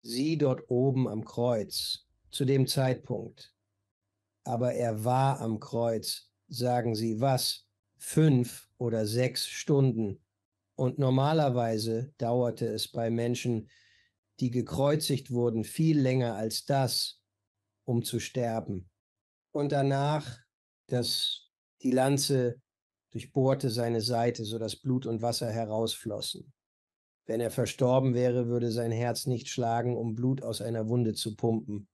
sie dort oben am Kreuz zu dem Zeitpunkt. Aber er war am Kreuz, sagen sie, was? 5 oder 6 Stunden. Und normalerweise dauerte es bei Menschen, die gekreuzigt wurden, viel länger als das, um zu sterben. Und danach, die Lanze durchbohrte seine Seite, sodass Blut und Wasser herausflossen. Wenn er verstorben wäre, würde sein Herz nicht schlagen, um Blut aus einer Wunde zu pumpen.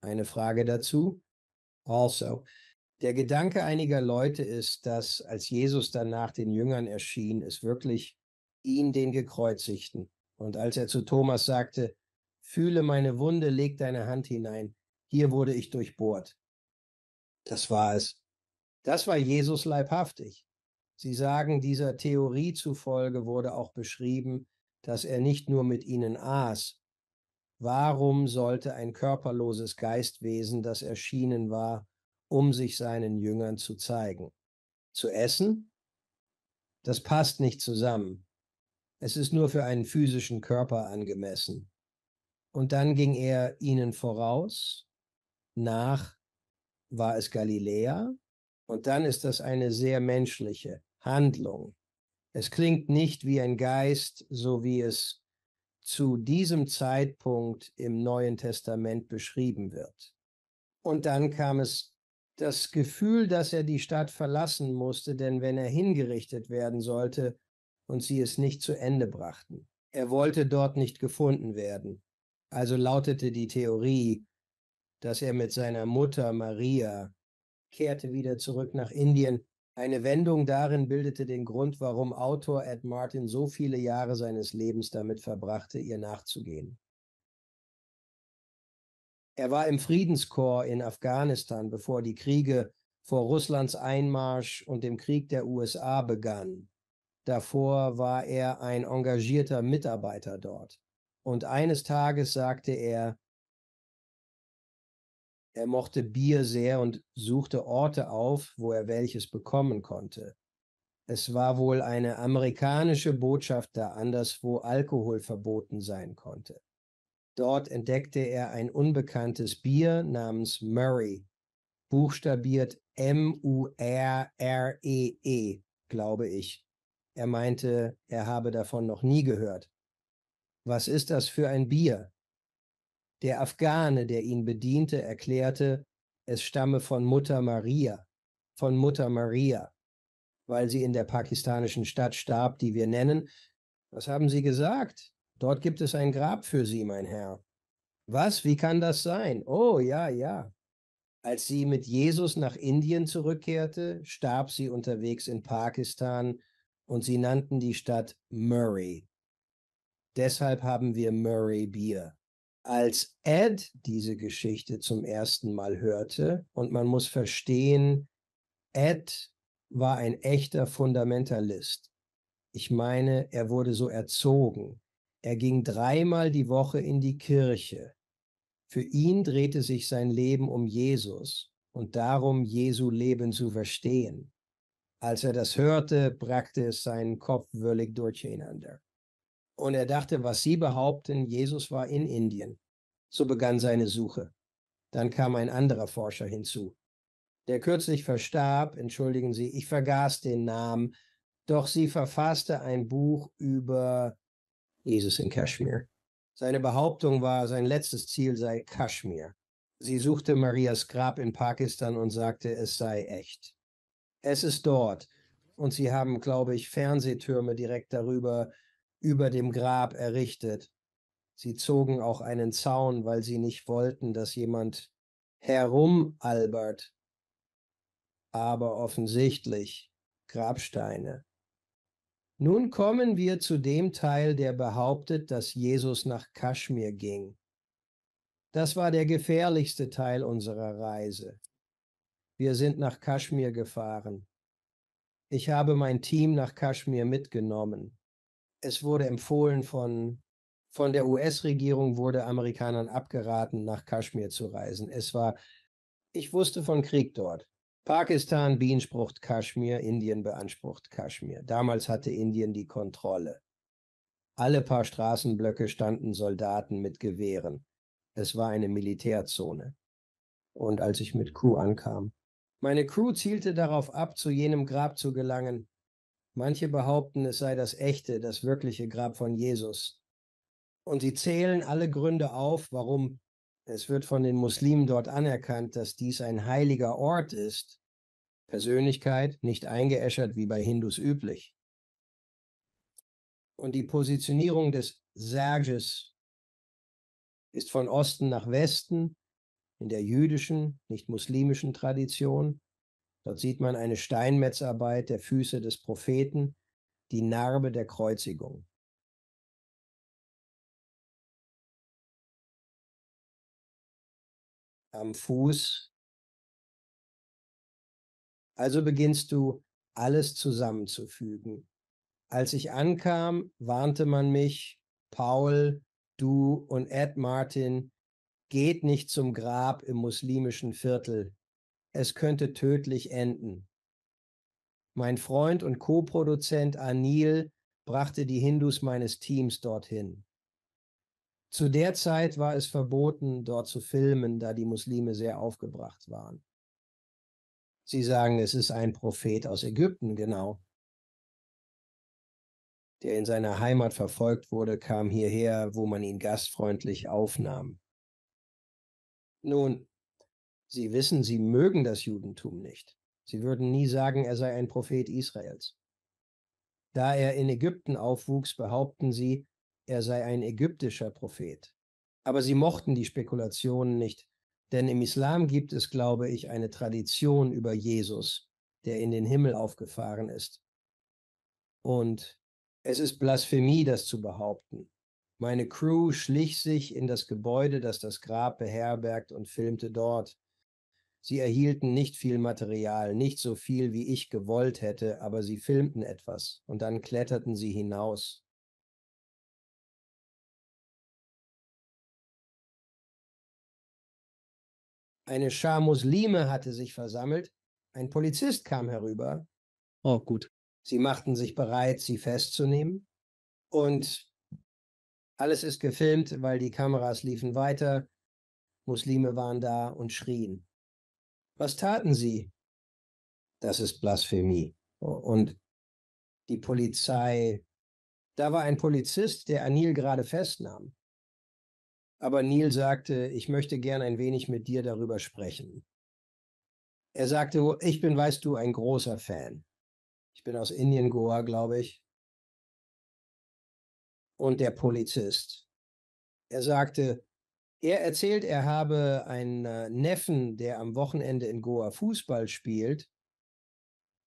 Eine Frage dazu? Also, der Gedanke einiger Leute ist, dass als Jesus danach den Jüngern erschien, es wirklich ihn, den Gekreuzigten. Und als er zu Thomas sagte, fühle meine Wunde, leg deine Hand hinein, hier wurde ich durchbohrt. Das war es. Das war Jesus leibhaftig. Sie sagen, dieser Theorie zufolge wurde auch beschrieben, dass er nicht nur mit ihnen aß. Warum sollte ein körperloses Geistwesen, das erschienen war, um sich seinen Jüngern zu zeigen? Zu essen? Das passt nicht zusammen. Es ist nur für einen physischen Körper angemessen. Und dann ging er ihnen voraus. Nach war es Galiläa. Und dann ist das eine sehr menschliche Handlung. Es klingt nicht wie ein Geist, so wie es zu diesem Zeitpunkt im Neuen Testament beschrieben wird. Und dann kam es das Gefühl, dass er die Stadt verlassen musste, denn wenn er hingerichtet werden sollte und sie es nicht zu Ende brachten, er wollte dort nicht gefunden werden. Also lautete die Theorie, dass er mit seiner Mutter Maria kehrte wieder zurück nach Indien. Eine Wendung darin bildete den Grund, warum Autor Ed Martin so viele Jahre seines Lebens damit verbrachte, ihr nachzugehen. Er war im Friedenskorps in Afghanistan, bevor die Kriege vor Russlands Einmarsch und dem Krieg der USA begannen. Davor war er ein engagierter Mitarbeiter dort. Und eines Tages sagte er mochte Bier sehr und suchte Orte auf, wo er welches bekommen konnte. Es war wohl eine amerikanische Botschaft da, anderswo Alkohol verboten sein konnte. Dort entdeckte er ein unbekanntes Bier namens Murray, buchstabiert Murree, glaube ich. Er meinte, er habe davon noch nie gehört. Was ist das für ein Bier? Der Afghane, der ihn bediente, erklärte, es stamme von Mutter Maria, weil sie in der pakistanischen Stadt starb, die wir nennen. Was haben Sie gesagt? Dort gibt es ein Grab für Sie, mein Herr. Was? Wie kann das sein? Oh, ja, ja. Als sie mit Jesus nach Indien zurückkehrte, starb sie unterwegs in Pakistan und sie nannten die Stadt Murray. Deshalb haben wir Murray Bier. Als Ed diese Geschichte zum ersten Mal hörte, und man muss verstehen, Ed war ein echter Fundamentalist. Ich meine, er wurde so erzogen. Er ging 3-mal die Woche in die Kirche. Für ihn drehte sich sein Leben um Jesus und darum, Jesu Leben zu verstehen. Als er das hörte, brachte es seinen Kopf völlig durcheinander. Und er dachte, was Sie behaupten, Jesus war in Indien. So begann seine Suche. Dann kam ein anderer Forscher hinzu, der kürzlich verstarb, entschuldigen Sie, ich vergaß den Namen, doch sie verfasste ein Buch über Jesus in Kaschmir. Seine Behauptung war, sein letztes Ziel sei Kaschmir. Sie suchte Marias Grab in Pakistan und sagte, es sei echt. Es ist dort. Und sie haben, glaube ich, Fernsehtürme direkt darüber, über dem Grab errichtet. Sie zogen auch einen Zaun, weil sie nicht wollten, dass jemand herumalbert. Aber offensichtlich Grabsteine. Nun kommen wir zu dem Teil, der behauptet, dass Jesus nach Kaschmir ging. Das war der gefährlichste Teil unserer Reise. Wir sind nach Kaschmir gefahren. Ich habe mein Team nach Kaschmir mitgenommen. Es wurde empfohlen von der US-Regierung, wurde Amerikanern abgeraten, nach Kaschmir zu reisen. Ich wusste von Krieg dort. Pakistan beansprucht Kaschmir, Indien beansprucht Kaschmir. Damals hatte Indien die Kontrolle. Alle paar Straßenblöcke standen Soldaten mit Gewehren. Es war eine Militärzone. Und als ich mit Crew ankam, meine Crew zielte darauf ab, zu jenem Grab zu gelangen. Manche behaupten, es sei das echte, das wirkliche Grab von Jesus. Und sie zählen alle Gründe auf, warum. Es wird von den Muslimen dort anerkannt, dass dies ein heiliger Ort ist. Persönlichkeit, nicht eingeäschert wie bei Hindus üblich. Und die Positionierung des Sarges ist von Osten nach Westen in der jüdischen, nicht muslimischen Tradition. Dort sieht man eine Steinmetzarbeit der Füße des Propheten, die Narbe der Kreuzigung. Am Fuß. Also beginnst du, alles zusammenzufügen. Als ich ankam, warnte man mich, Paul, du und Ed Martin, geht nicht zum Grab im muslimischen Viertel. Es könnte tödlich enden. Mein Freund und Co-Produzent Anil brachte die Hindus meines Teams dorthin. Zu der Zeit war es verboten, dort zu filmen, da die Muslime sehr aufgebracht waren. Sie sagen, es ist ein Prophet aus Ägypten, genau. Der in seiner Heimat verfolgt wurde, kam hierher, wo man ihn gastfreundlich aufnahm. Nun, Sie wissen, Sie mögen das Judentum nicht. Sie würden nie sagen, er sei ein Prophet Israels. Da er in Ägypten aufwuchs, behaupten Sie, er sei ein ägyptischer Prophet. Aber Sie mochten die Spekulationen nicht, denn im Islam gibt es, glaube ich, eine Tradition über Jesus, der in den Himmel aufgefahren ist. Und es ist Blasphemie, das zu behaupten. Meine Crew schlich sich in das Gebäude, das das Grab beherbergt, und filmte dort. Sie erhielten nicht viel Material, nicht so viel, wie ich gewollt hätte, aber sie filmten etwas und dann kletterten sie hinaus. Eine Schar Muslime hatte sich versammelt. Ein Polizist kam herüber.
Oh, gut.
Sie machten sich bereit, sie festzunehmen. Und alles ist gefilmt, weil die Kameras liefen weiter. Muslime waren da und schrien. Was taten sie? Das ist Blasphemie. Und die Polizei, da war ein Polizist, der Anil gerade festnahm. Aber Neil sagte, ich möchte gern ein wenig mit dir darüber sprechen. Er sagte, ich bin, weißt du, ein großer Fan. Ich bin aus Indien, Goa, glaube ich. Und der Polizist. Er sagte, er erzählt, er habe einen Neffen, der am Wochenende in Goa Fußball spielt.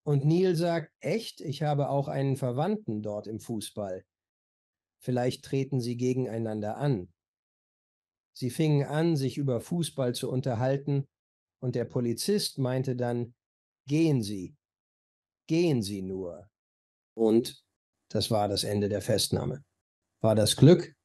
Und Neil sagt, echt, ich habe auch einen Verwandten dort im Fußball. Vielleicht treten sie gegeneinander an. Sie fingen an, sich über Fußball zu unterhalten, und der Polizist meinte dann, gehen Sie nur. Und das war das Ende der Festnahme. War das Glück?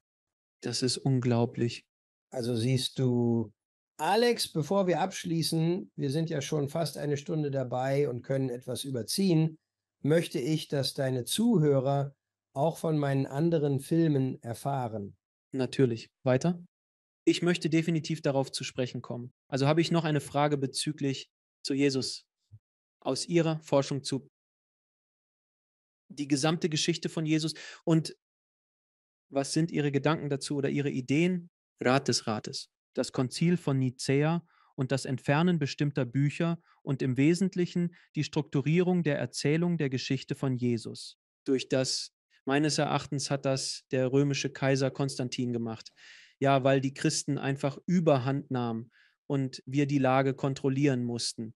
Das ist unglaublich.
Also siehst du, Alex, bevor wir abschließen, wir sind ja schon fast eine Stunde dabei und können etwas überziehen, möchte ich, dass deine Zuhörer auch von meinen anderen Filmen erfahren.
Natürlich. Weiter? Ich möchte definitiv darauf zu sprechen kommen. Also habe ich noch eine Frage bezüglich zu Jesus. Aus Ihrer Forschung zu die gesamte Geschichte von Jesus und was sind Ihre Gedanken dazu oder Ihre Ideen? Rat des Rates. Das Konzil von Nicäa und das Entfernen bestimmter Bücher und im Wesentlichen die Strukturierung der Erzählung der Geschichte von Jesus. Durch das, meines Erachtens hat das der römische Kaiser Konstantin gemacht. Ja, weil die Christen einfach Überhand nahmen und wir die Lage kontrollieren mussten.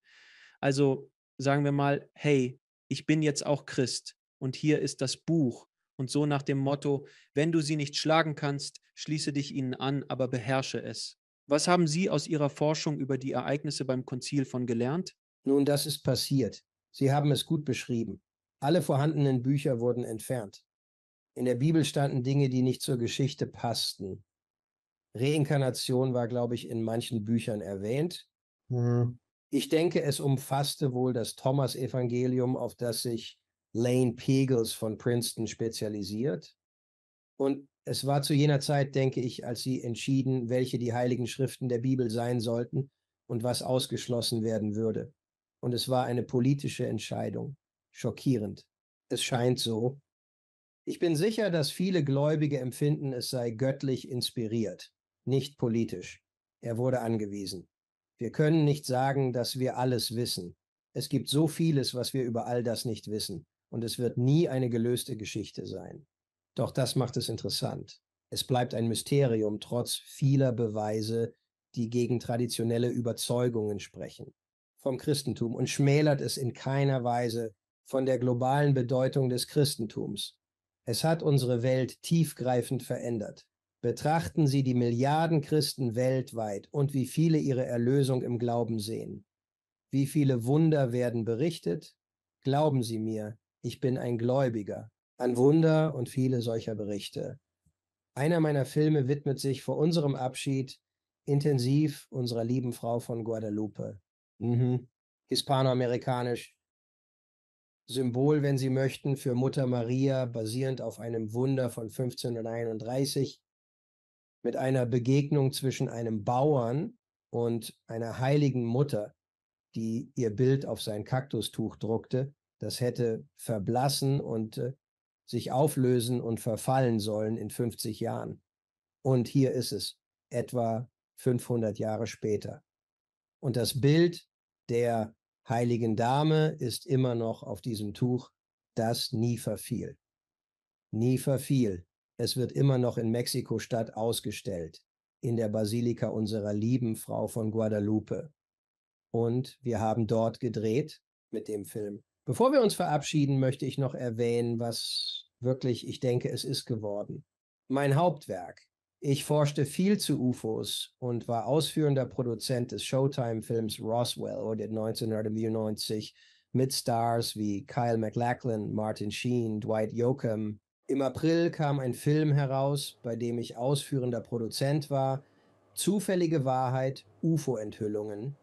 Also sagen wir mal, hey, ich bin jetzt auch Christ und hier ist das Buch. Und so nach dem Motto, wenn du sie nicht schlagen kannst, schließe dich ihnen an, aber beherrsche es. Was haben Sie aus Ihrer Forschung über die Ereignisse beim Konzil von gelernt?
Nun, das ist passiert. Sie haben es gut beschrieben. Alle vorhandenen Bücher wurden entfernt. In der Bibel standen Dinge, die nicht zur Geschichte passten. Reinkarnation war, glaube ich, in manchen Büchern erwähnt. Ich denke, es umfasste wohl das Thomas-Evangelium, auf das sich Lane Pegels von Princeton spezialisiert. Und es war zu jener Zeit, denke ich, als sie entschieden, welche die heiligen Schriften der Bibel sein sollten und was ausgeschlossen werden würde. Und es war eine politische Entscheidung. Schockierend. Es scheint so. Ich bin sicher, dass viele Gläubige empfinden, es sei göttlich inspiriert, nicht politisch. Er wurde angewiesen. Wir können nicht sagen, dass wir alles wissen. Es gibt so vieles, was wir über all das nicht wissen, und es wird nie eine gelöste Geschichte sein. Doch das macht es interessant. Es bleibt ein Mysterium trotz vieler Beweise, die gegen traditionelle Überzeugungen sprechen vom Christentum und schmälert es in keiner Weise von der globalen Bedeutung des Christentums. Es hat unsere Welt tiefgreifend verändert. Betrachten Sie die Milliarden Christen weltweit und wie viele ihre Erlösung im Glauben sehen. Wie viele Wunder werden berichtet? Glauben Sie mir, ich bin ein Gläubiger an Wunder und viele solcher Berichte. Einer meiner Filme widmet sich vor unserem Abschied intensiv unserer lieben Frau von Guadalupe. Hispanoamerikanisch. Symbol, wenn Sie möchten, für Mutter Maria, basierend auf einem Wunder von 1531, mit einer Begegnung zwischen einem Bauern und einer heiligen Mutter, die ihr Bild auf sein Kaktustuch druckte. Das hätte verblassen und sich auflösen und verfallen sollen in 50 Jahren. Und hier ist es, etwa 500 Jahre später. Und das Bild der heiligen Dame ist immer noch auf diesem Tuch, das nie verfiel. Nie verfiel. Es wird immer noch in Mexiko-Stadt ausgestellt, in der Basilika unserer lieben Frau von Guadalupe. Und wir haben dort gedreht mit dem Film. Bevor wir uns verabschieden, möchte ich noch erwähnen, was wirklich, ich denke, es ist geworden. Mein Hauptwerk. Ich forschte viel zu UFOs und war ausführender Produzent des Showtime-Films Roswell der 1997 mit Stars wie Kyle MacLachlan, Martin Sheen, Dwight Yoakam. Im April kam ein Film heraus, bei dem ich ausführender Produzent war. Zufällige Wahrheit, UFO-Enthüllungen.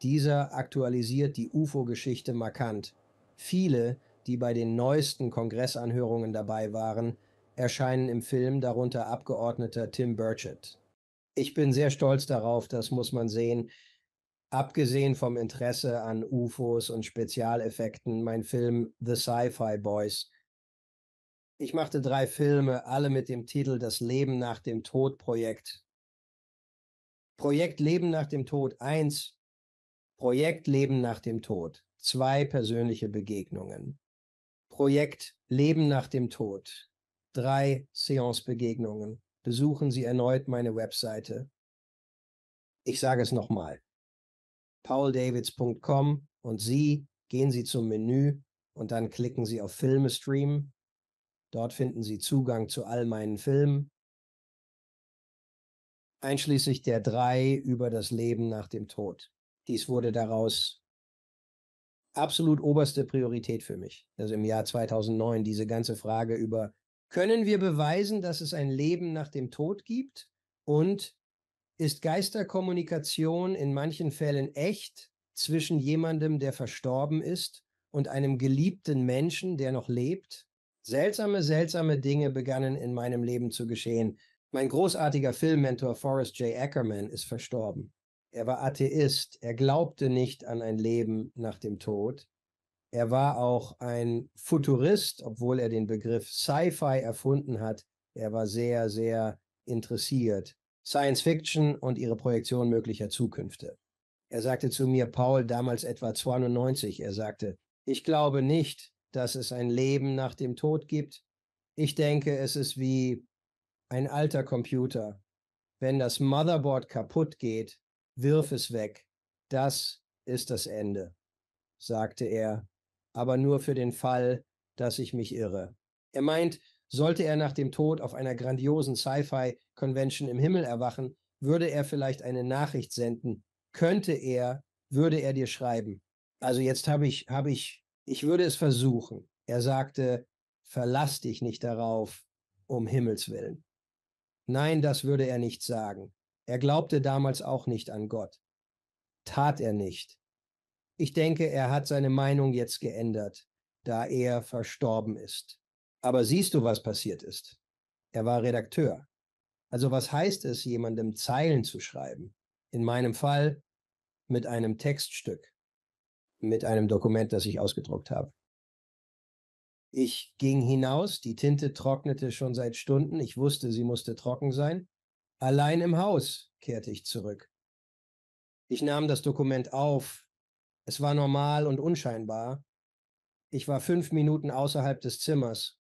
Dieser aktualisiert die UFO-Geschichte markant. Viele, die bei den neuesten Kongressanhörungen dabei waren, erscheinen im Film, darunter Abgeordneter Tim Burchett. Ich bin sehr stolz darauf, das muss man sehen. Abgesehen vom Interesse an UFOs und Spezialeffekten, mein Film The Sci-Fi Boys. Ich machte 3 Filme, alle mit dem Titel Das Leben nach dem Tod Projekt. Projekt Leben nach dem Tod 1, Projekt Leben nach dem Tod. 2 persönliche Begegnungen. Projekt Leben nach dem Tod. 3 Seance-Begegnungen. Besuchen Sie erneut meine Webseite. Ich sage es nochmal. pauldavids.com und gehen Sie zum Menü und dann klicken Sie auf Filme streamen. Dort finden Sie Zugang zu all meinen Filmen, einschließlich der 3 über das Leben nach dem Tod. Dies wurde daraus absolut oberste Priorität für mich. Also im Jahr 2009 diese ganze Frage über Können wir beweisen, dass es ein Leben nach dem Tod gibt? Und ist Geisterkommunikation in manchen Fällen echt zwischen jemandem, der verstorben ist, und einem geliebten Menschen, der noch lebt? Seltsame, seltsame Dinge begannen in meinem Leben zu geschehen. Mein großartiger Filmmentor Forrest J. Ackerman ist verstorben. Er war Atheist. Er glaubte nicht an ein Leben nach dem Tod. Er war auch ein Futurist, obwohl er den Begriff Sci-Fi erfunden hat. Er war sehr, sehr interessiert. Science Fiction und ihre Projektion möglicher Zukünfte. Er sagte zu mir, Paul, damals etwa 92, er sagte, ich glaube nicht, dass es ein Leben nach dem Tod gibt. Ich denke, es ist wie ein alter Computer. Wenn das Motherboard kaputt geht, wirf es weg. Das ist das Ende, sagte er, aber nur für den Fall, dass ich mich irre. Er meint, sollte er nach dem Tod auf einer grandiosen Sci-Fi-Convention im Himmel erwachen, würde er vielleicht eine Nachricht senden, würde er dir schreiben. Also jetzt ich würde es versuchen. Er sagte, verlass dich nicht darauf, um Himmels willen. Nein, das würde er nicht sagen. Er glaubte damals auch nicht an Gott. Tat er nicht. Ich denke, er hat seine Meinung jetzt geändert, da er verstorben ist. Aber siehst du, was passiert ist? Er war Redakteur. Also was heißt es, jemandem Zeilen zu schreiben? In meinem Fall mit einem Textstück, mit einem Dokument, das ich ausgedruckt habe. Ich ging hinaus, die Tinte trocknete schon seit Stunden, ich wusste, sie musste trocken sein. Allein im Haus kehrte ich zurück. Ich nahm das Dokument auf. Es war normal und unscheinbar. Ich war 5 Minuten außerhalb des Zimmers.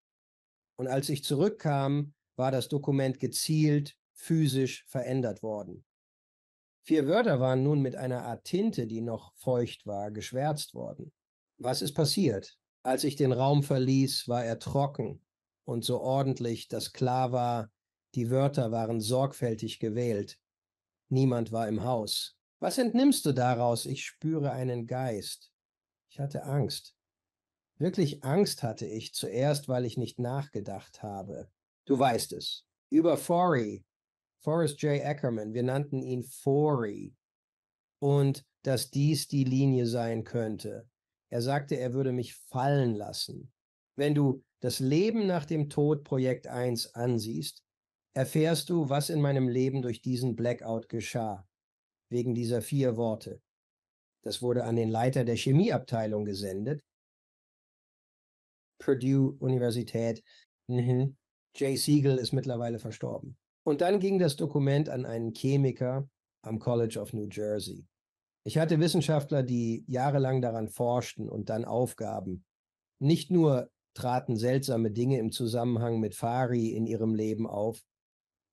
Und als ich zurückkam, war das Dokument gezielt, physisch verändert worden. 4 Wörter waren nun mit einer Art Tinte, die noch feucht war, geschwärzt worden. Was ist passiert? Als ich den Raum verließ, war er trocken und so ordentlich, dass klar war, die Wörter waren sorgfältig gewählt. Niemand war im Haus. Was entnimmst du daraus? Ich spüre einen Geist. Ich hatte Angst. Wirklich Angst hatte ich, zuerst, weil ich nicht nachgedacht habe. Du weißt es. Über Forrest J. Ackerman, wir nannten ihn Forry. Und dass dies die Linie sein könnte. Er sagte, er würde mich fallen lassen. Wenn du das Leben nach dem Tod Projekt 1 ansiehst, erfährst du, was in meinem Leben durch diesen Blackout geschah. Wegen dieser 4 Worte. Das wurde an den Leiter der Chemieabteilung gesendet. Purdue Universität. Jay Siegel ist mittlerweile verstorben. Und dann ging das Dokument an einen Chemiker am College of New Jersey. Ich hatte Wissenschaftler, die jahrelang daran forschten und dann aufgaben. Nicht nur traten seltsame Dinge im Zusammenhang mit Fari in ihrem Leben auf,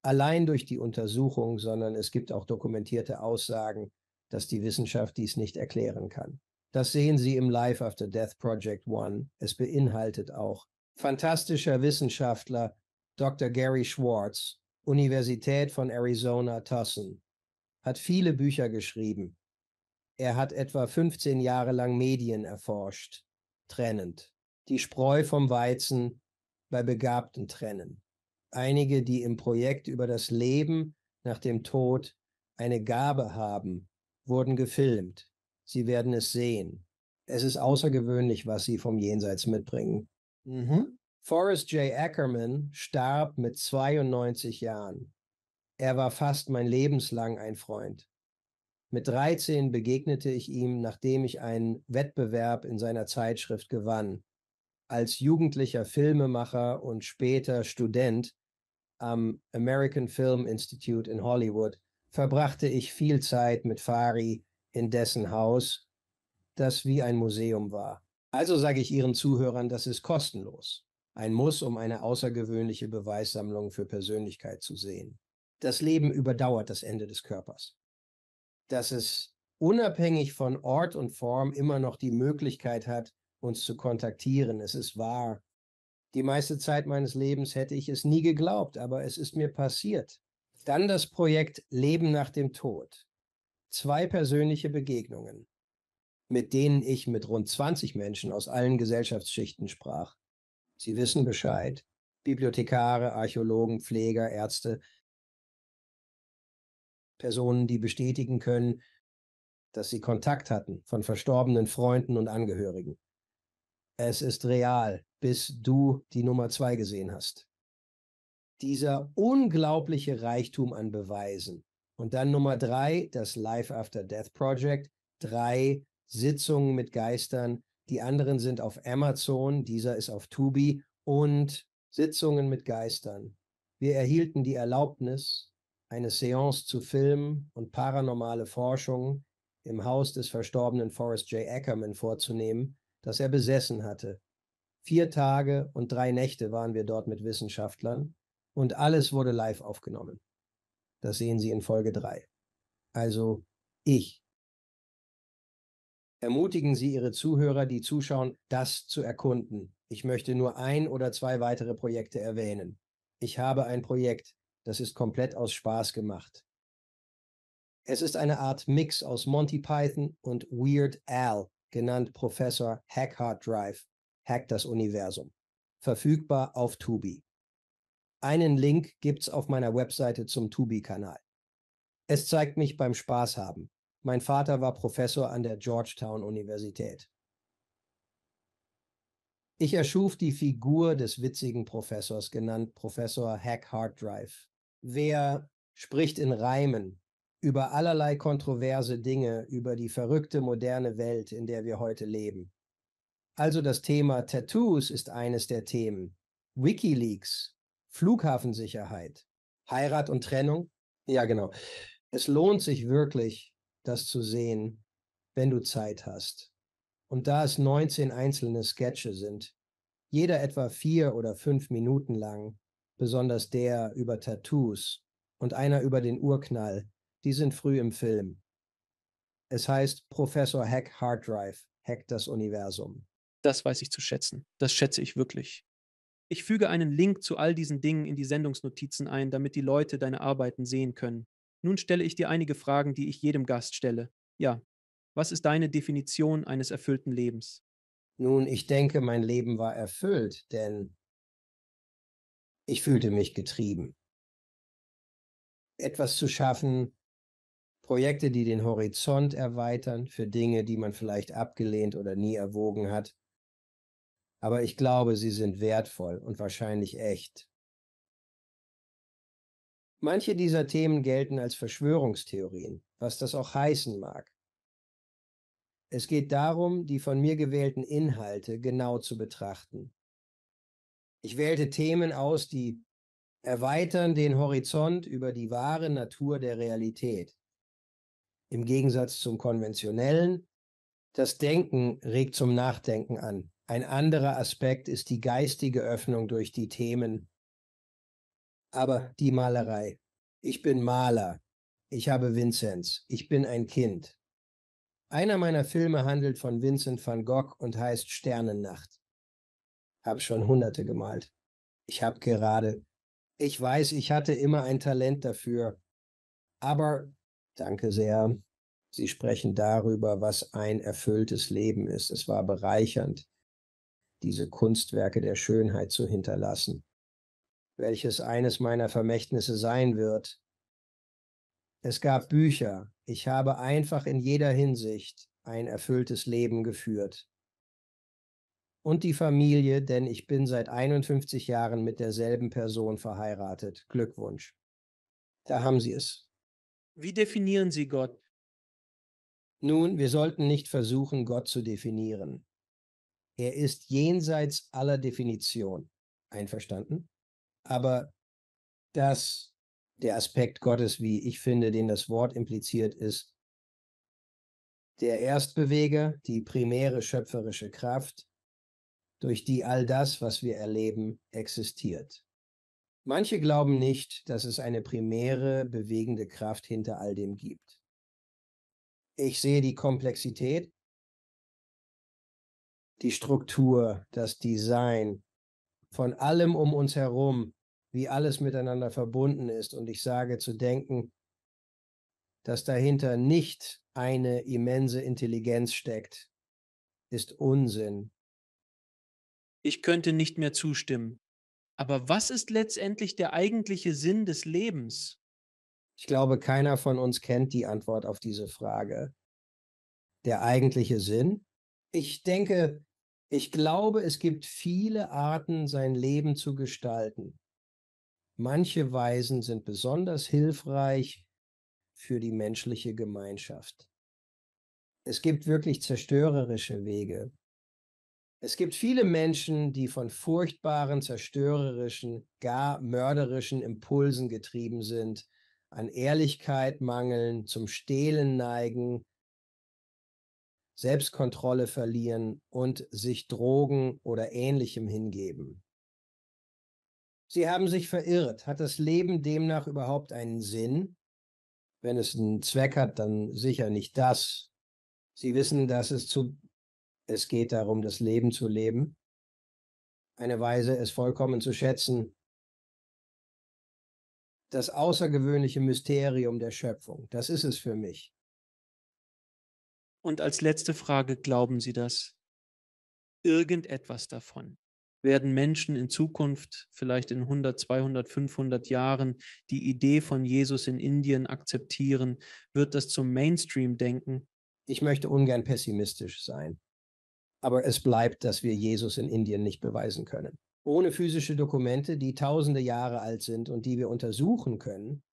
allein durch die Untersuchung, sondern es gibt auch dokumentierte Aussagen, dass die Wissenschaft dies nicht erklären kann. Das sehen Sie im Life After Death Project One. Es beinhaltet auch fantastischer Wissenschaftler Dr. Gary Schwartz, Universität von Arizona, Tucson, hat viele Bücher geschrieben. Er hat etwa 15 Jahre lang Medien erforscht, trennend. Die Spreu vom Weizen bei Begabten trennen. Einige, die im Projekt über das Leben nach dem Tod eine Gabe haben, wurden gefilmt. Sie werden es sehen. Es ist außergewöhnlich, was sie vom Jenseits mitbringen. Forrest J. Ackerman starb mit 92 Jahren. Er war fast mein Lebenslang ein Freund. Mit 13 begegnete ich ihm, nachdem ich einen Wettbewerb in seiner Zeitschrift gewann. Als jugendlicher Filmemacher und später Student am American Film Institute in Hollywood verbrachte ich viel Zeit mit Fari in dessen Haus, das wie ein Museum war. Also sage ich Ihren Zuhörern, das ist kostenlos. Ein Muss, um eine außergewöhnliche Beweissammlung für Persönlichkeit zu sehen. Das Leben überdauert das Ende des Körpers. Dass es unabhängig von Ort und Form immer noch die Möglichkeit hat, uns zu kontaktieren. Es ist wahr. Die meiste Zeit meines Lebens hätte ich es nie geglaubt, aber es ist mir passiert. Dann das Projekt Leben nach dem Tod. 2 persönliche Begegnungen, mit denen ich mit rund 20 Menschen aus allen Gesellschaftsschichten sprach. Sie wissen Bescheid. Bibliothekare, Archäologen, Pfleger, Ärzte, Personen, die bestätigen können, dass sie Kontakt hatten von verstorbenen Freunden und Angehörigen. Es ist real, bis du die Nummer 2 gesehen hast. Dieser unglaubliche Reichtum an Beweisen. Und dann Nummer 3, das Life After Death Project. 3 Sitzungen mit Geistern. Die anderen sind auf Amazon, dieser ist auf Tubi. Und Sitzungen mit Geistern. Wir erhielten die Erlaubnis, eine Seance zu filmen und paranormale Forschung im Haus des verstorbenen Forrest J. Ackerman vorzunehmen, das er besessen hatte. 4 Tage und 3 Nächte waren wir dort mit Wissenschaftlern und alles wurde live aufgenommen. Das sehen Sie in Folge 3. Also ich. Ermutigen Sie Ihre Zuhörer, die zuschauen, das zu erkunden. Ich möchte nur 1 oder 2 weitere Projekte erwähnen. Ich habe ein Projekt, das ist komplett aus Spaß gemacht. Es ist eine Art Mix aus Monty Python und Weird Al, genannt Professor Hack Hard Drive, Hack das Universum. Verfügbar auf Tubi. Einen Link gibt's auf meiner Webseite zum Tubi-Kanal. Es zeigt mich beim Spaß haben. Mein Vater war Professor an der Georgetown-Universität. Ich erschuf die Figur des witzigen Professors, genannt Professor Hack Hard Drive. Wer spricht in Reimen über allerlei kontroverse Dinge, über die verrückte moderne Welt, in der wir heute leben. Also das Thema Tattoos ist eines der Themen. WikiLeaks, Flughafensicherheit, Heirat und Trennung. Ja, genau. Es lohnt sich wirklich, das zu sehen, wenn du Zeit hast. Und da es 19 einzelne Sketche sind, jeder etwa 4 oder 5 Minuten lang, besonders der über Tattoos und einer über den Urknall, die sind früh im Film. Es heißt Professor Hack Hard Drive, Hack das Universum.
Das weiß ich zu schätzen. Das schätze ich wirklich. Ich füge einen Link zu all diesen Dingen in die Sendungsnotizen ein, damit die Leute deine Arbeiten sehen können. Nun stelle ich dir einige Fragen, die ich jedem Gast stelle. Ja, was ist deine Definition eines erfüllten Lebens?
Nun, ich denke, mein Leben war erfüllt, denn ich fühlte mich getrieben. Etwas zu schaffen, Projekte, die den Horizont erweitern für Dinge, die man vielleicht abgelehnt oder nie erwogen hat. Aber ich glaube, sie sind wertvoll und wahrscheinlich echt. Manche dieser Themen gelten als Verschwörungstheorien, was das auch heißen mag. Es geht darum, die von mir gewählten Inhalte genau zu betrachten. Ich wählte Themen aus, die erweitern den Horizont über die wahre Natur der Realität. Im Gegensatz zum konventionellen, das Denken regt zum Nachdenken an. Ein anderer Aspekt ist die geistige Öffnung durch die Themen. Aber die Malerei. Ich bin Maler. Ich habe Vinzenz. Ich bin ein Kind. Einer meiner Filme handelt von Vincent van Gogh und heißt Sternennacht. Hab schon Hunderte gemalt. Ich weiß, ich hatte immer ein Talent dafür. Aber, danke sehr, Sie sprechen darüber, was ein erfülltes Leben ist. Es war bereichernd, diese Kunstwerke der Schönheit zu hinterlassen, welches eines meiner Vermächtnisse sein wird. Es gab Bücher. Ich habe einfach in jeder Hinsicht ein erfülltes Leben geführt. Und die Familie, denn ich bin seit 51 Jahren mit derselben Person verheiratet. Glückwunsch. Da haben Sie es.
Wie definieren Sie Gott?
Nun, wir sollten nicht versuchen, Gott zu definieren. Er ist jenseits aller Definition. Einverstanden? Aber der Aspekt Gottes, wie ich finde, den das Wort impliziert, ist der Erstbeweger, die primäre schöpferische Kraft, durch die all das, was wir erleben, existiert. Manche glauben nicht, dass es eine primäre bewegende Kraft hinter all dem gibt. Ich sehe die Komplexität, die Struktur, das Design von allem um uns herum, wie alles miteinander verbunden ist. Und ich sage zu denken, dass dahinter nicht eine immense Intelligenz steckt, ist Unsinn.
Ich könnte nicht mehr zustimmen. Aber was ist letztendlich der eigentliche Sinn des Lebens?
Ich glaube, keiner von uns kennt die Antwort auf diese Frage. Der eigentliche Sinn? Ich denke, ich glaube, es gibt viele Arten, sein Leben zu gestalten. Manche Weisen sind besonders hilfreich für die menschliche Gemeinschaft. Es gibt wirklich zerstörerische Wege. Es gibt viele Menschen, die von furchtbaren, zerstörerischen, gar mörderischen Impulsen getrieben sind, an Ehrlichkeit mangeln, zum Stehlen neigen, Selbstkontrolle verlieren und sich Drogen oder Ähnlichem hingeben. Sie haben sich verirrt. Hat das Leben demnach überhaupt einen Sinn? Wenn es einen Zweck hat, dann sicher nicht das. Sie wissen, dass es geht darum, das Leben zu leben. Eine Weise, es vollkommen zu schätzen. Das außergewöhnliche Mysterium der Schöpfung, das ist es für mich.
Und als letzte Frage, glauben Sie das? Irgendetwas davon? Werden Menschen in Zukunft, vielleicht in 100, 200, 500 Jahren, die Idee von Jesus in Indien akzeptieren? Wird das zum Mainstream-Denken?
Ich möchte ungern pessimistisch sein, aber es bleibt, dass wir Jesus in Indien nicht beweisen können. Ohne physische Dokumente, die tausende Jahre alt sind und die wir untersuchen können,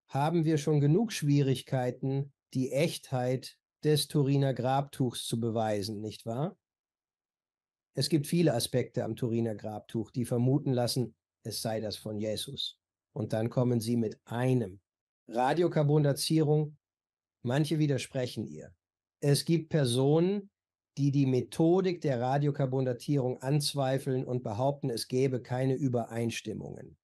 haben wir schon genug Schwierigkeiten, die Echtheit des Turiner Grabtuchs zu beweisen, nicht wahr? Es gibt viele Aspekte am Turiner Grabtuch, die vermuten lassen, es sei das von Jesus. Und dann kommen sie mit einem. Radiokarbondazierung, manche widersprechen ihr. Es gibt Personen, die die Methodik der Radiokarbondatierung anzweifeln und behaupten, es gäbe keine Übereinstimmungen.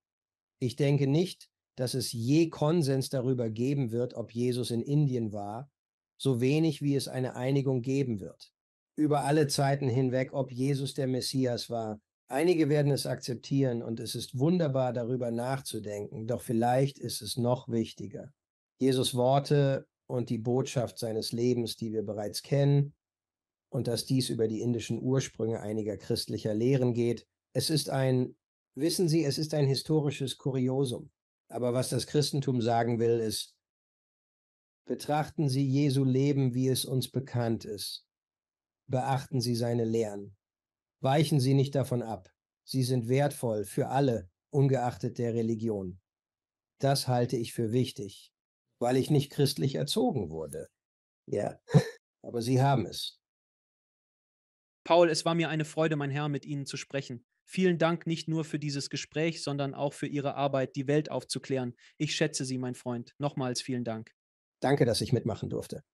Ich denke nicht, dass es je Konsens darüber geben wird, ob Jesus in Indien war, so wenig wie es eine Einigung geben wird. Über alle Zeiten hinweg, ob Jesus der Messias war. Einige werden es akzeptieren und es ist wunderbar, darüber nachzudenken, doch vielleicht ist es noch wichtiger. Jesus Worte und die Botschaft seines Lebens, die wir bereits kennen, und dass dies über die indischen Ursprünge einiger christlicher Lehren geht. Wissen Sie, es ist ein historisches Kuriosum. Aber was das Christentum sagen will, ist, betrachten Sie Jesu Leben, wie es uns bekannt ist. Beachten Sie seine Lehren. Weichen Sie nicht davon ab. Sie sind wertvoll für alle, ungeachtet der Religion. Das halte ich für wichtig, weil ich nicht christlich erzogen wurde. Ja, aber Sie haben es.
Paul, es war mir eine Freude, mein Herr, mit Ihnen zu sprechen. Vielen Dank nicht nur für dieses Gespräch, sondern auch für Ihre Arbeit, die Welt aufzuklären. Ich schätze Sie, mein Freund. Nochmals vielen Dank.
Danke, dass ich mitmachen durfte.